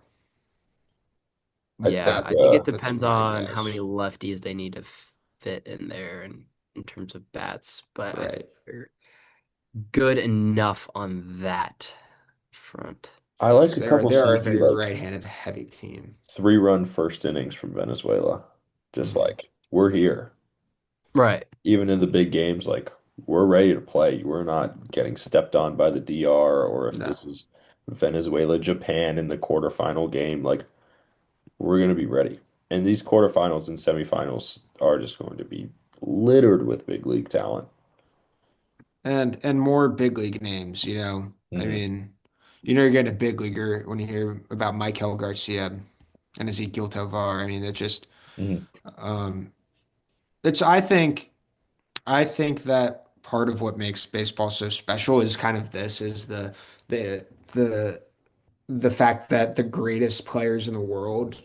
I Yeah, think I think it That's depends my on how many guess. lefties they need to fit in there and in terms of bats, but I think Right. they're good enough on that front. I like So a couple they are a sneaky very like right-handed heavy team. 3-run first innings from Venezuela. Just Mhm. like we're here. Right. Even in the big games, like we're ready to play. We're not getting stepped on by the DR or if No. this is Venezuela, Japan in the quarterfinal game, like we're going to be ready. And these quarterfinals and semifinals are just going to be littered with big league talent. And more big league names, I Hmm. mean, you're getting a big leaguer when you hear about Michael Garcia and Ezekiel Tovar. I mean, Hmm. um, it's I think that part of what makes baseball so special is kind of this is the the the fact that the greatest players in the world,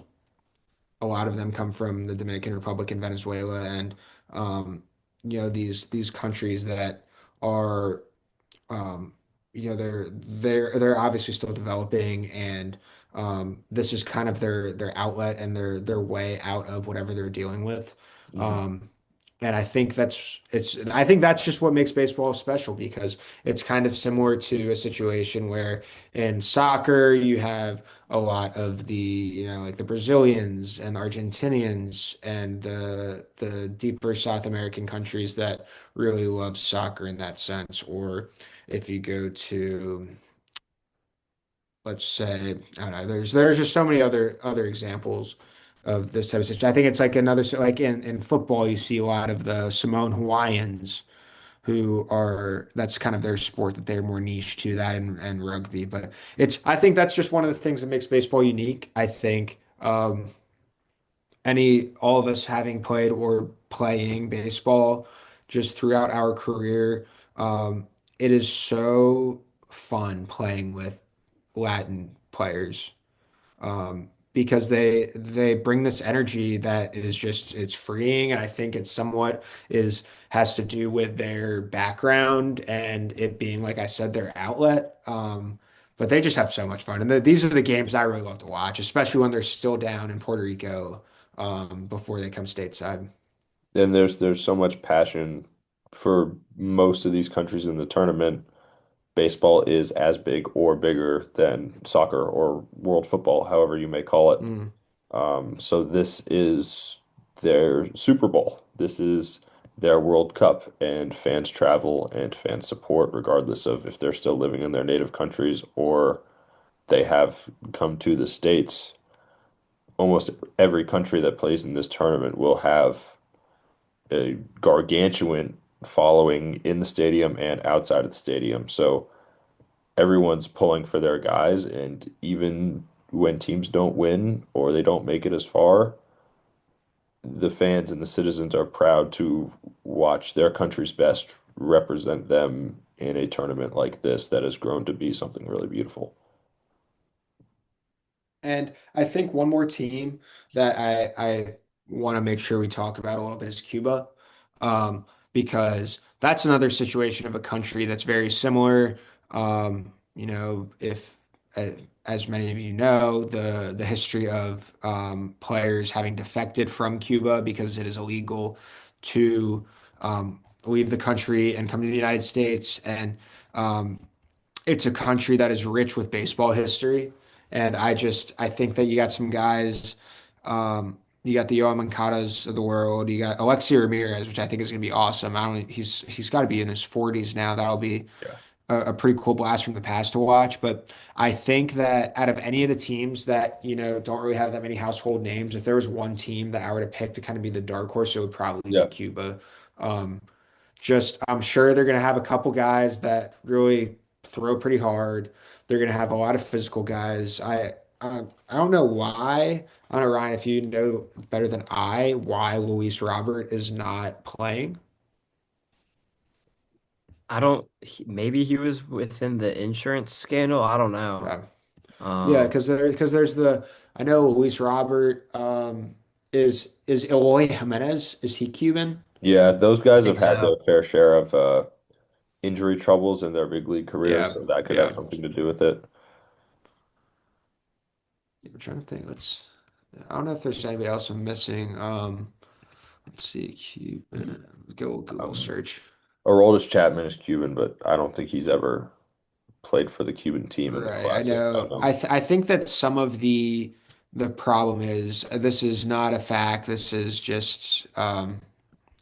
a lot of them come from the Dominican Republic and Venezuela, and these countries that are um, they're obviously still developing, and this is kind of their outlet and their way out of whatever they're dealing with. Hmm. Um, and I think that's just what makes baseball special because it's kind of similar to a situation where in soccer you have a lot of like the Brazilians and Argentinians and the deeper South American countries that really love soccer in that sense, or if you go to, let's say, I don't know, there's just so many other examples of this type of situation. I think it's like like in football, you see a lot of the Samoan Hawaiians who are that's kind of their sport that they're more niche to that and rugby. But I think that's just one of the things that makes baseball unique. I think all of us having played or playing baseball just throughout our career, it is so fun playing with Latin players because they bring this energy that is just it's freeing, and I think it's somewhat is has to do with their background and it being, like I said, their outlet. But they just have so much fun, and these are the games I really love to watch, especially when they're still down in Puerto Rico before they come stateside. And there's so much passion for most of these countries in the tournament. Baseball is as big or bigger than soccer or world football, however you may call it. Mm. So this is their Super Bowl. This is their World Cup, and fans travel and fans support regardless of if they're still living in their native countries or they have come to the States. Almost every country that plays in this tournament will have a gargantuan following in the stadium and outside of the stadium. So everyone's pulling for their guys, and even when teams don't win or they don't make it as far, the fans and the citizens are proud to watch their country's best represent them in a tournament like this that has grown to be something really beautiful. And I think one more team that I want to make sure we talk about a little bit is Cuba, because that's another situation of a country that's very similar. If uh, as many of you know, the history of players having defected from Cuba because it is illegal to leave the country and come to the United States, and um, it's a country that is rich with baseball history. And I think that you got some guys, you got the Yoel Moncadas of the world, you got Alexi Ramirez, which I think is going to be awesome. I don't, he's got to be in his 40s now. That'll be Yeah. a pretty cool blast from the past to watch. But I think that out of any of the teams that, don't really have that many household names, if there was one team that I were to pick to kind of be the dark horse, it would probably be Yeah. Cuba. Um, just, I'm sure they're going to have a couple guys that really throw pretty hard. They're going to have a lot of physical guys. I don't know why. I don't know, Ryan, if you know better than I, why Luis Robert is not playing. I don't, maybe he was within the insurance scandal. I don't know. Yeah, yeah, Um, because there's the I know Luis Robert is Eloy Jimenez. Is he Cuban? Yeah, those I guys think have had their so. fair share of injury troubles in their big league careers, Yeah, so that could have yeah. something to do with it. I'm trying to think. I don't know if there's anybody else I'm missing. Let's see, Cuban. Go Google Um, search. Aroldis Chapman is Cuban, but I don't think he's ever played for the Cuban team in the Right. I Classic. No, know. no. I think that some of the problem is this is not a fact. This is just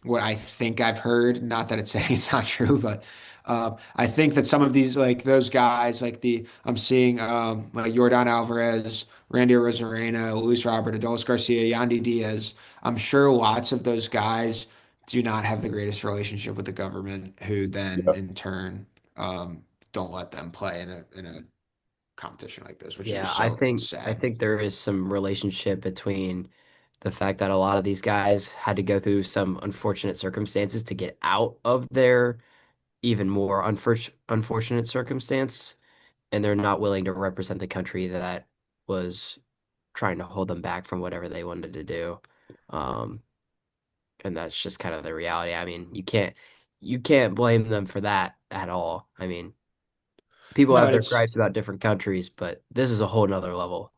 what I think I've heard. Not that it's saying it's not true, but I think that some of these, like those guys, like I'm seeing like Yordan Alvarez, Randy Rosarena, Luis Robert, Adolis Garcia, Yandy Diaz. I'm sure lots of those guys do not have the greatest relationship with the government, who then Yeah. in turn don't let them play in a competition like this, which is Yeah, just I so think I sad. think there is some relationship between the fact that a lot of these guys had to go through some unfortunate circumstances to get out of their even more unfortunate circumstance, and they're not willing to represent the country that was trying to hold them back from whatever they wanted to do. Um, and that's just kind of the reality. I mean, you can't blame them for that at all. I mean, people No, have and their gripes about different countries, but this is a whole nother level.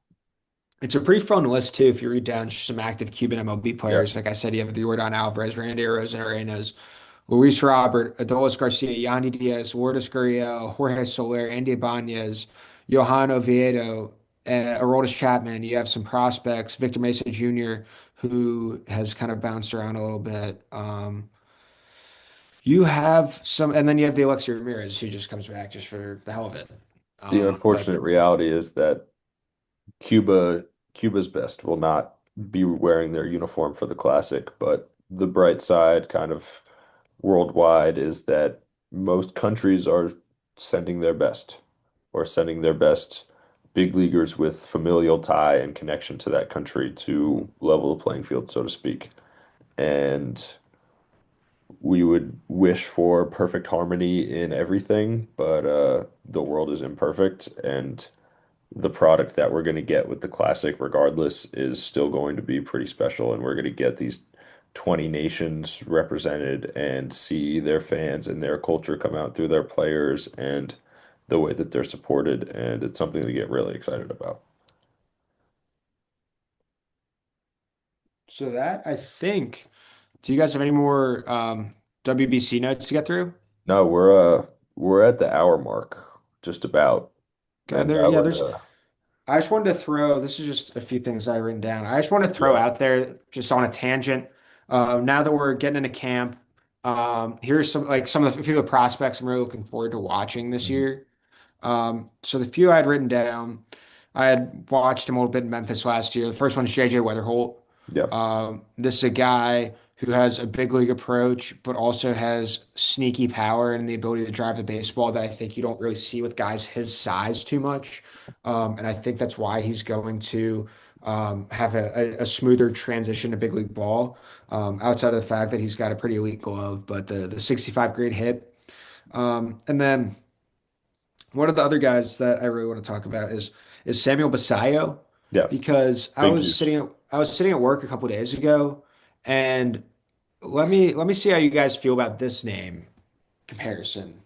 it's a pretty fun list too. If you read down some active Cuban MLB Yeah. players, like I said, you have the Yordan Alvarez, Randy Arenas, Luis Robert, Adolis Garcia, Yandy Diaz, Lourdes Gurriel, Jorge Soler, Andy Ibanez, Johan Oviedo, Aroldis Chapman. You have some prospects, Victor Mesa Jr., who has kind of bounced around a little bit. You have some, and then you have the Alexi Ramirez, who just comes back just for the hell of it. The But unfortunate reality is that Cuba, Cuba's best will not be wearing their uniform for the Classic, but the bright side kind of worldwide is that most countries are sending their best or sending their best big leaguers with familial tie and connection to that country to level the playing field, so to speak. And we would wish for perfect harmony in everything, but the world is imperfect, and the product that we're going to get with the Classic, regardless, is still going to be pretty special. And we're going to get these 20 nations represented and see their fans and their culture come out through their players and the way that they're supported. And it's something to get really excited about. so that I think. Do you guys have any more WBC notes to get through? No, we're at the hour mark, just about. Okay, And there, I yeah, would there's. I just wanted to throw. This is just a few things I written down. I just want to throw yeah. out there, just on a tangent. Now that we're getting into camp, here's some of a few of the prospects I'm really looking forward to watching this Mhm. year. So the few I had written down, I had watched him a little bit in Memphis last year. The first one's JJ Weatherholt. Yeah. This is a guy who has a big league approach, but also has sneaky power and the ability to drive the baseball that I think you don't really see with guys his size too much. And I think that's why he's going to have a smoother transition to big league ball. Outside of the fact that he's got a pretty elite glove, but the 65 grade hit. And then one of the other guys that I really want to talk about is Samuel Basayo. Yeah, because big juice. I was sitting at work a couple days ago, and let me see how you guys feel about this name comparison.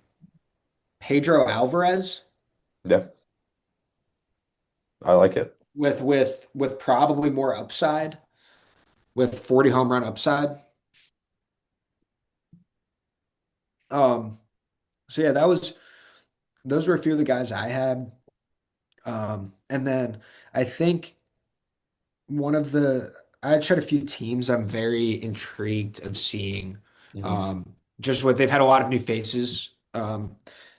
Pedro Alvarez Yeah, I like it. with probably more upside, with 40 home run upside. Um, so yeah, that was those were a few of the guys I had. And then I think one of the I tried a few teams I'm very intrigued of seeing. Hmm. Just what they've had a lot of new faces,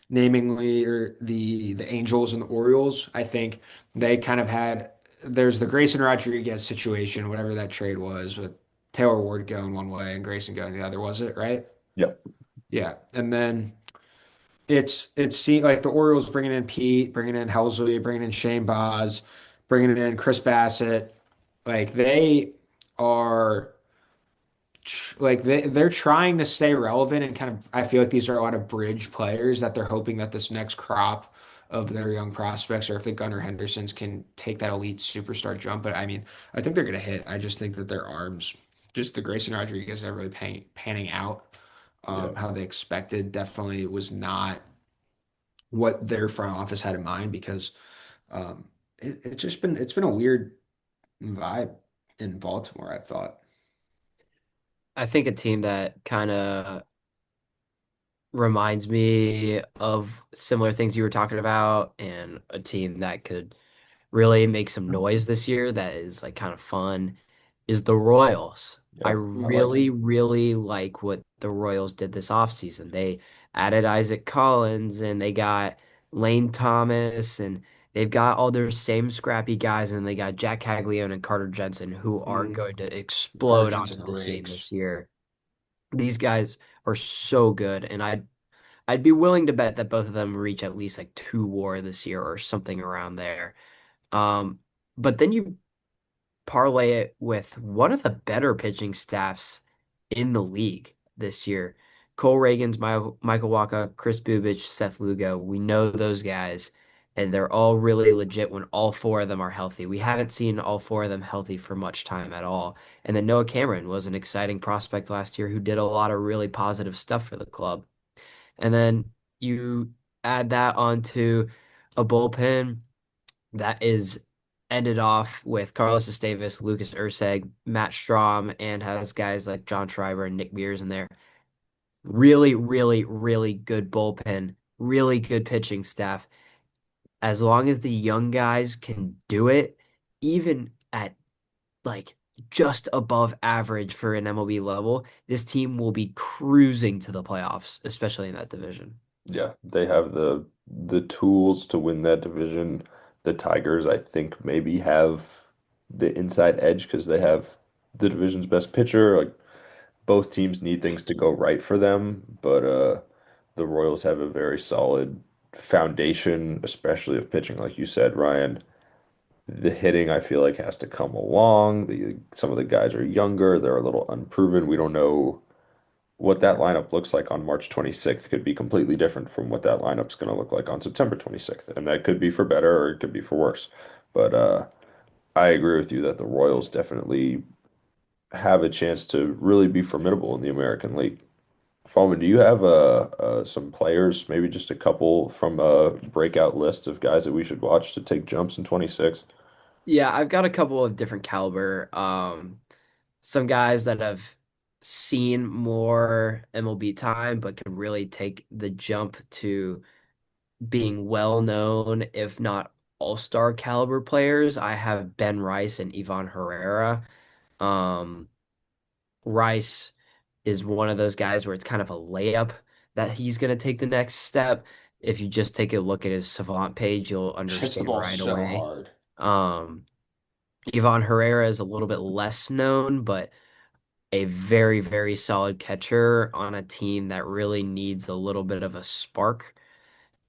namely or the Angels and the Orioles. I think they kind of had there's the Grayson Rodriguez situation, whatever that trade was, with Taylor Ward going one way and Grayson going the other, was it, right? Yeah, Yeah. And then it's see like the Orioles bringing in Pete, bringing in Helsley, bringing in Shane Baz, bringing in Chris Bassett. Like they are like they're trying to stay relevant and kind of I feel like these are a lot of bridge players that they're hoping that this next crop of their young prospects or if the Gunnar Hendersons can take that elite superstar jump. But I mean, I think they're gonna hit. I just think that their arms, just the Grayson Rodriguez are really panning out yeah. how they expected. Definitely was not what their front office had in mind because it's been a weird vibe in Baltimore, I thought. I think a team that kind of reminds me of similar things you were talking about, and a team that could really make some noise this year that is like kind of fun is the Royals. I Yeah. I like really, them. really like what the Royals did this offseason. They added Isaac Collins and they got Lane Thomas and they've got all their same scrappy guys and they got Jack Caglione and Carter Jensen who are Mm, going to Carter explode Jensen onto the scene rakes. this year. These guys are so good and I'd be willing to bet that both of them reach at least like 2 WAR this year or something around there. Um, but then you parlay it with one of the better pitching staffs in the league this year. Cole Reagans, Michael Wacha, Chris Bubich, Seth Lugo. We know those guys, and they're all really legit when all four of them are healthy. We haven't seen all four of them healthy for much time at all. And then Noah Cameron was an exciting prospect last year who did a lot of really positive stuff for the club. And then you add that onto a bullpen that is ended off with Carlos Esteves, Lucas Erceg, Matt Strom, and has guys like John Schreiber and Nick Mears in there. Really, really, really good bullpen, really good pitching staff. As long as the young guys can do it, even at like just above average for an MLB level, this team will be cruising to the playoffs, especially in that division. Yeah, they have the tools to win that division. The Tigers, I think, maybe have the inside edge because they have the division's best pitcher. Like both teams need things to go right for them, but the Royals have a very solid foundation, especially of pitching, like you said, Ryan. The hitting, I feel like, has to come along. Some of the guys are younger, they're a little unproven. We don't know what that lineup looks like on March 26th could be completely different from what that lineup's going to look like on September 26th. And that could be for better or it could be for worse. But I agree with you that the Royals definitely have a chance to really be formidable in the American League. Fallman, do you have some players, maybe just a couple from a breakout list of guys that we should watch to take jumps in 26? Yeah, I've got a couple of different caliber. Some guys that have seen more MLB time, but can really take the jump to being well known, if not all-star caliber players. I have Ben Rice and Ivan Herrera. Um, Rice is one of those guys where it's kind of a layup that he's going to take the next step. If you just take a look at his Savant page, you'll Hits the understand ball right so away. hard. Um, Ivan Herrera is a little bit less known, but a very, very solid catcher on a team that really needs a little bit of a spark.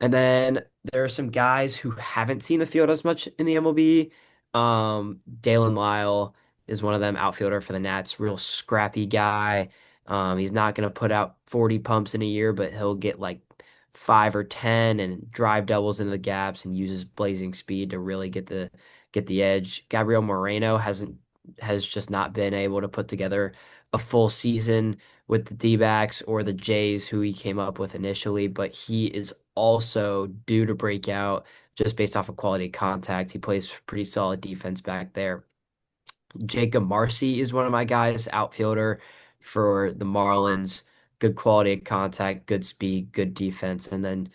And then there are some guys who haven't seen the field as much in the MLB. Dalen Lyle is one of them, outfielder for the Nats, real scrappy guy. He's not going to put out 40 pumps in a year, but he'll get like 5 or 10 and drive doubles into the gaps and uses blazing speed to really get the get the edge. Gabriel Moreno has just not been able to put together a full season with the D-backs or the Jays who he came up with initially, but he is also due to break out just based off of quality of contact. He plays pretty solid defense back there. Jacob Marcy is one of my guys, outfielder for the Marlins. Good quality of contact, good speed, good defense. And then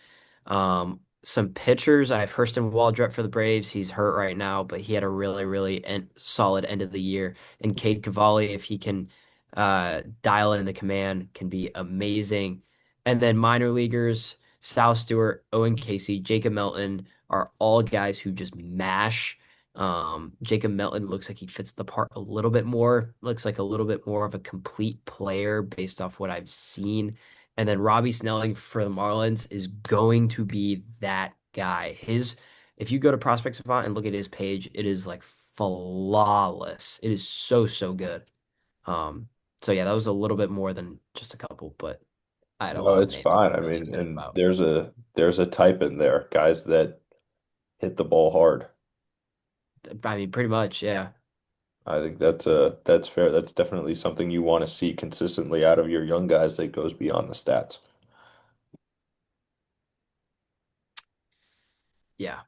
some pitchers. I have Hurston Waldrep for the Braves. He's hurt right now, but he had a really solid end of the year. And Cade Cavalli, if he can dial in the command, can be amazing. And then minor leaguers, Sal Stewart, Owen Casey, Jacob Melton are all guys who just mash. Jacob Melton looks like he fits the part a little bit more, looks like a little bit more of a complete player based off what I've seen. And then Robbie Snelling for the Marlins is going to be that guy. If you go to Prospect Savant and look at his page, it is like flawless. It is so good. Um, so yeah, that was a little bit more than just a couple, but I had a No, lot of it's names I'm fine. I really mean, excited and about. there's a type in there, guys that hit the ball hard. I mean, pretty much, yeah. I think that's fair. That's definitely something you want to see consistently out of your young guys that goes beyond the stats. Yeah.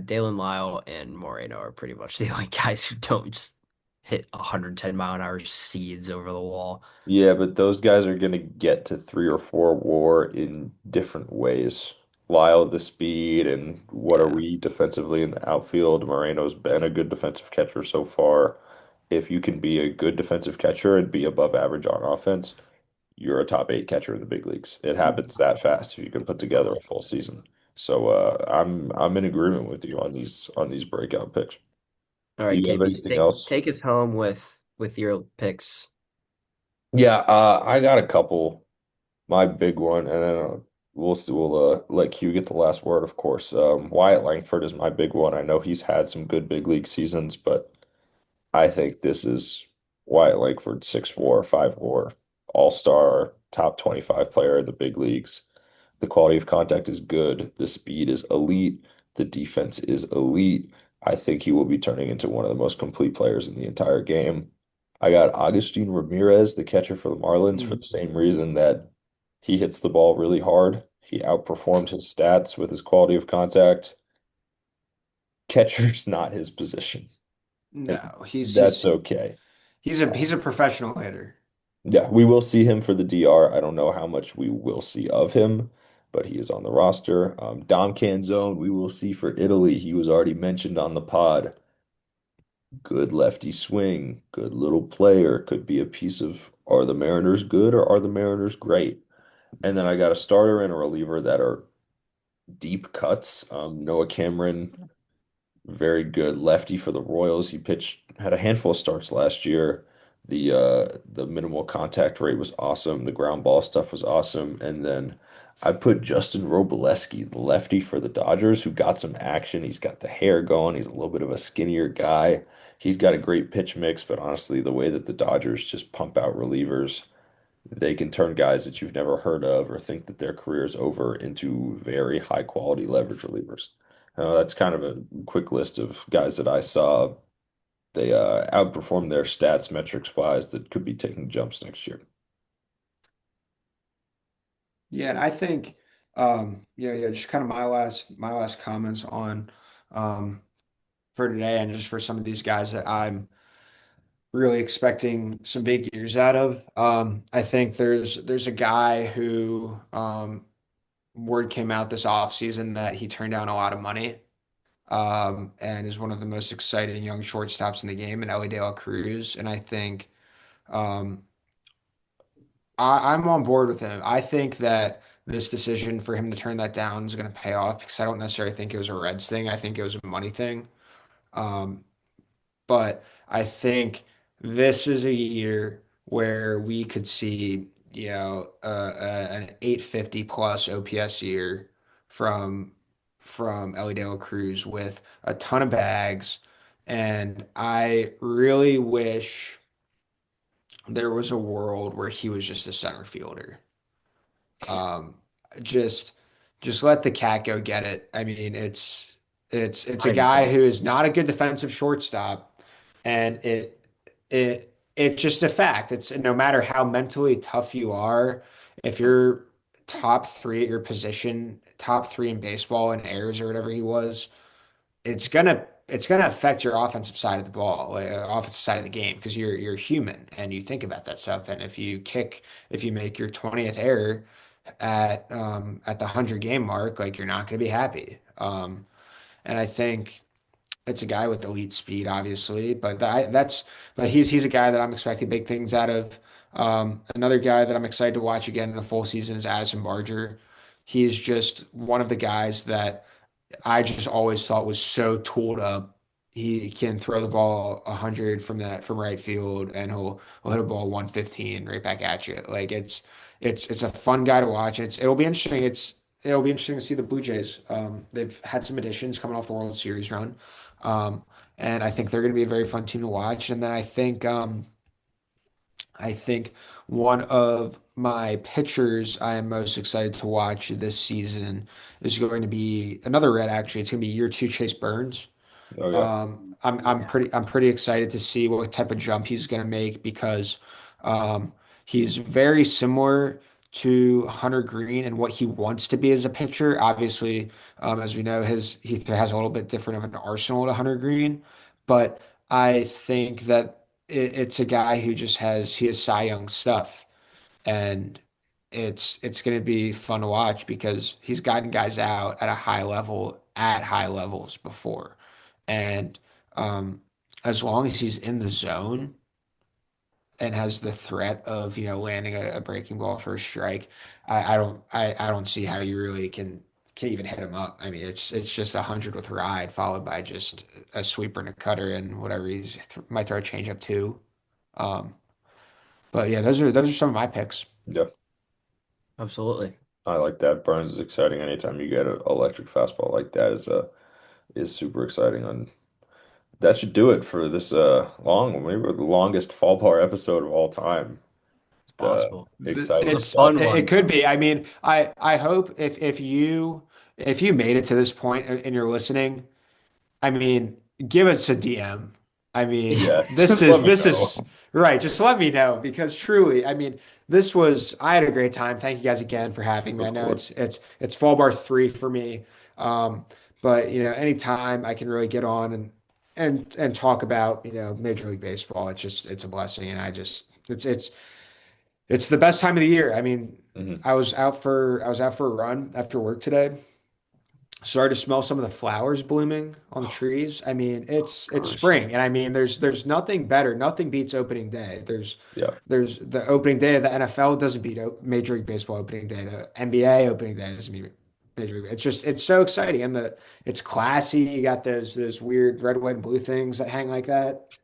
Dalen Lyle and Moreno are pretty much the only guys who don't just hit 110-mile-an-hour seeds over the wall. Yeah, but those guys are going to get to 3 or 4 WAR in different ways. Lyle, the speed, and what are Yeah. we defensively in the outfield? Moreno's been a good defensive catcher so far. If you can be a good defensive catcher and be above average on offense, you're a top 8 catcher in the big leagues. It happens that fast if you can put together a full season. So I'm in agreement with you on these breakout picks. All Do right, you have KB's anything take else? take us home with your picks. Yeah, I got a couple. My big one, and then we'll let Q get the last word, of course. Wyatt Langford is my big one. I know he's had some good big league seasons, but I think this is Wyatt Langford, 6'4", 5'4", all-star, top 25 player in the big leagues. The quality of contact is good. The speed is elite. The defense is elite. I think he will be turning into one of the most complete players in the entire game. I got Agustin Ramirez, the catcher for the Marlins, for Mm. the same reason that he hits the ball really hard. He outperformed his stats with his quality of contact. Catcher's not his position, and No, that's okay. he's a professional hitter. Yeah, we will see him for the DR. I don't know how much we will see of him, but he is on the roster. Dom Canzone, we will see for Italy. He was already mentioned on the pod. Good lefty swing, good little player. Could be a piece of are the Mariners good or are the Mariners great? And then I got a starter and a reliever that are deep cuts. Noah Cameron, very good lefty for the Royals. He had a handful of starts last year. The minimal contact rate was awesome. The ground ball stuff was awesome. And then I put Justin Robleski, the lefty for the Dodgers, who got some action. He's got the hair going. He's a little bit of a skinnier guy. He's got a great pitch mix, but honestly, the way that the Dodgers just pump out relievers, they can turn guys that you've never heard of or think that their career's over into very high quality leverage relievers. That's kind of a quick list of guys that I saw. They outperformed their stats metrics wise that could be taking jumps next year. Yeah, and I think yeah, just kind of my last comments on um for today and just for some of these guys that I'm really expecting some big years out of. I think there's a guy who word came out this offseason that he turned down a lot of money and is one of the most exciting young shortstops in the game, and Ellie De La Cruz. And I think um, I'm on board with him. I think that this decision for him to turn that down is going to pay off because I don't necessarily think it was a Reds thing. I think it was a money thing. Um, but I think this is a year where we could see, an 850 plus OPS year from Ellie De La Cruz with a ton of bags. And I really wish there was a world where he was just a center fielder. Um, just just let the cat go get it. I mean, It's a I guy agree. who is not a good defensive shortstop, and it's just a fact. It's no matter how mentally tough you are, if you're top three at your position, top three in baseball in errors or whatever he was, it's gonna affect your offensive side of the ball, offensive side of the game, because you're human and you think about that stuff. And if you make your 20th error at the 100 game mark, like you're not gonna be happy. And I think it's a guy with elite speed, obviously, but he's a guy that I'm expecting big things out of. Another guy that I'm excited to watch again in a full season is Addison Barger. He's just one of the guys that I just always thought was so tooled up. He can throw the ball 100 from right field, and he'll hit a ball 115 right back at you. Like it's a fun guy to watch. It'll be interesting. It'll be interesting to see the Blue Jays. They've had some additions coming off the World Series run, um, and I think they're going to be a very fun team to watch. And then I think one of my pitchers I am most excited to watch this season is going to be another Red. Actually, it's going to be year two Chase Burns. Oh yeah. Yeah. I'm pretty excited to see what type of jump he's going to make because um, he's very similar to Hunter Green and what he wants to be as a pitcher. Obviously, as we know, he has a little bit different of an arsenal to Hunter Green, but I think that it's a guy who just he has Cy Young stuff, and it's going to be fun to watch because he's gotten guys out at a high level at high levels before. And um, as long as he's in the zone and has the threat of, landing a breaking ball for a strike, I don't see how you really can even hit him up. I mean, it's just 100 with ride followed by just a sweeper and a cutter and whatever might throw a changeup too. Um, but yeah, those are some of my picks. Yeah. Absolutely. I like that. Burns is exciting. Anytime you get an electric fastball like that is super exciting. And that should do it for this maybe the longest fall bar episode of all time. It's The possible. It was exciting a It's stuff. fun it one. could be. I mean, I hope if you made it to this point and you're listening, I mean, give us a DM. I mean, Yeah, just let me this know. is right. Just let me know because truly, I mean, I had a great time. Thank you guys again for having me. I Of know course. it's Fall Bar 3 for me. Um, but anytime I can really get on and talk about, Major League Baseball, it's a blessing. And it's the best time of the year. I mean, Hmm. I was out for a run after work today. Started to smell some of the flowers blooming on the Oh, trees. I mean, it's Gosh. spring, and I mean, there's nothing better. Nothing beats opening day. yeah, There's the opening day of the NFL doesn't beat Major League Baseball opening day. The NBA opening day doesn't beat Major League. It's so exciting, and it's classy. You got those weird red, white, and blue things that hang like that.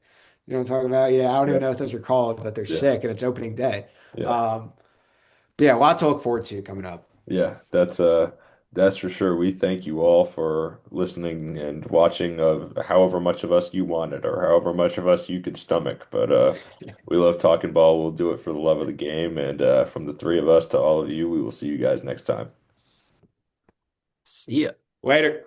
You know what I'm talking about? Yeah, I don't yeah, even know what those are called, but they're yeah, sick, and it's opening day. yeah, Um, but yeah, a lot to look forward to coming up. yeah. That's for sure. We thank you all for listening and watching of however much of us you wanted or however much of us you could stomach. But we love talking ball. We'll do it for the love of the game. And from the three of us to all of you, we will see you guys next time. See ya. Later.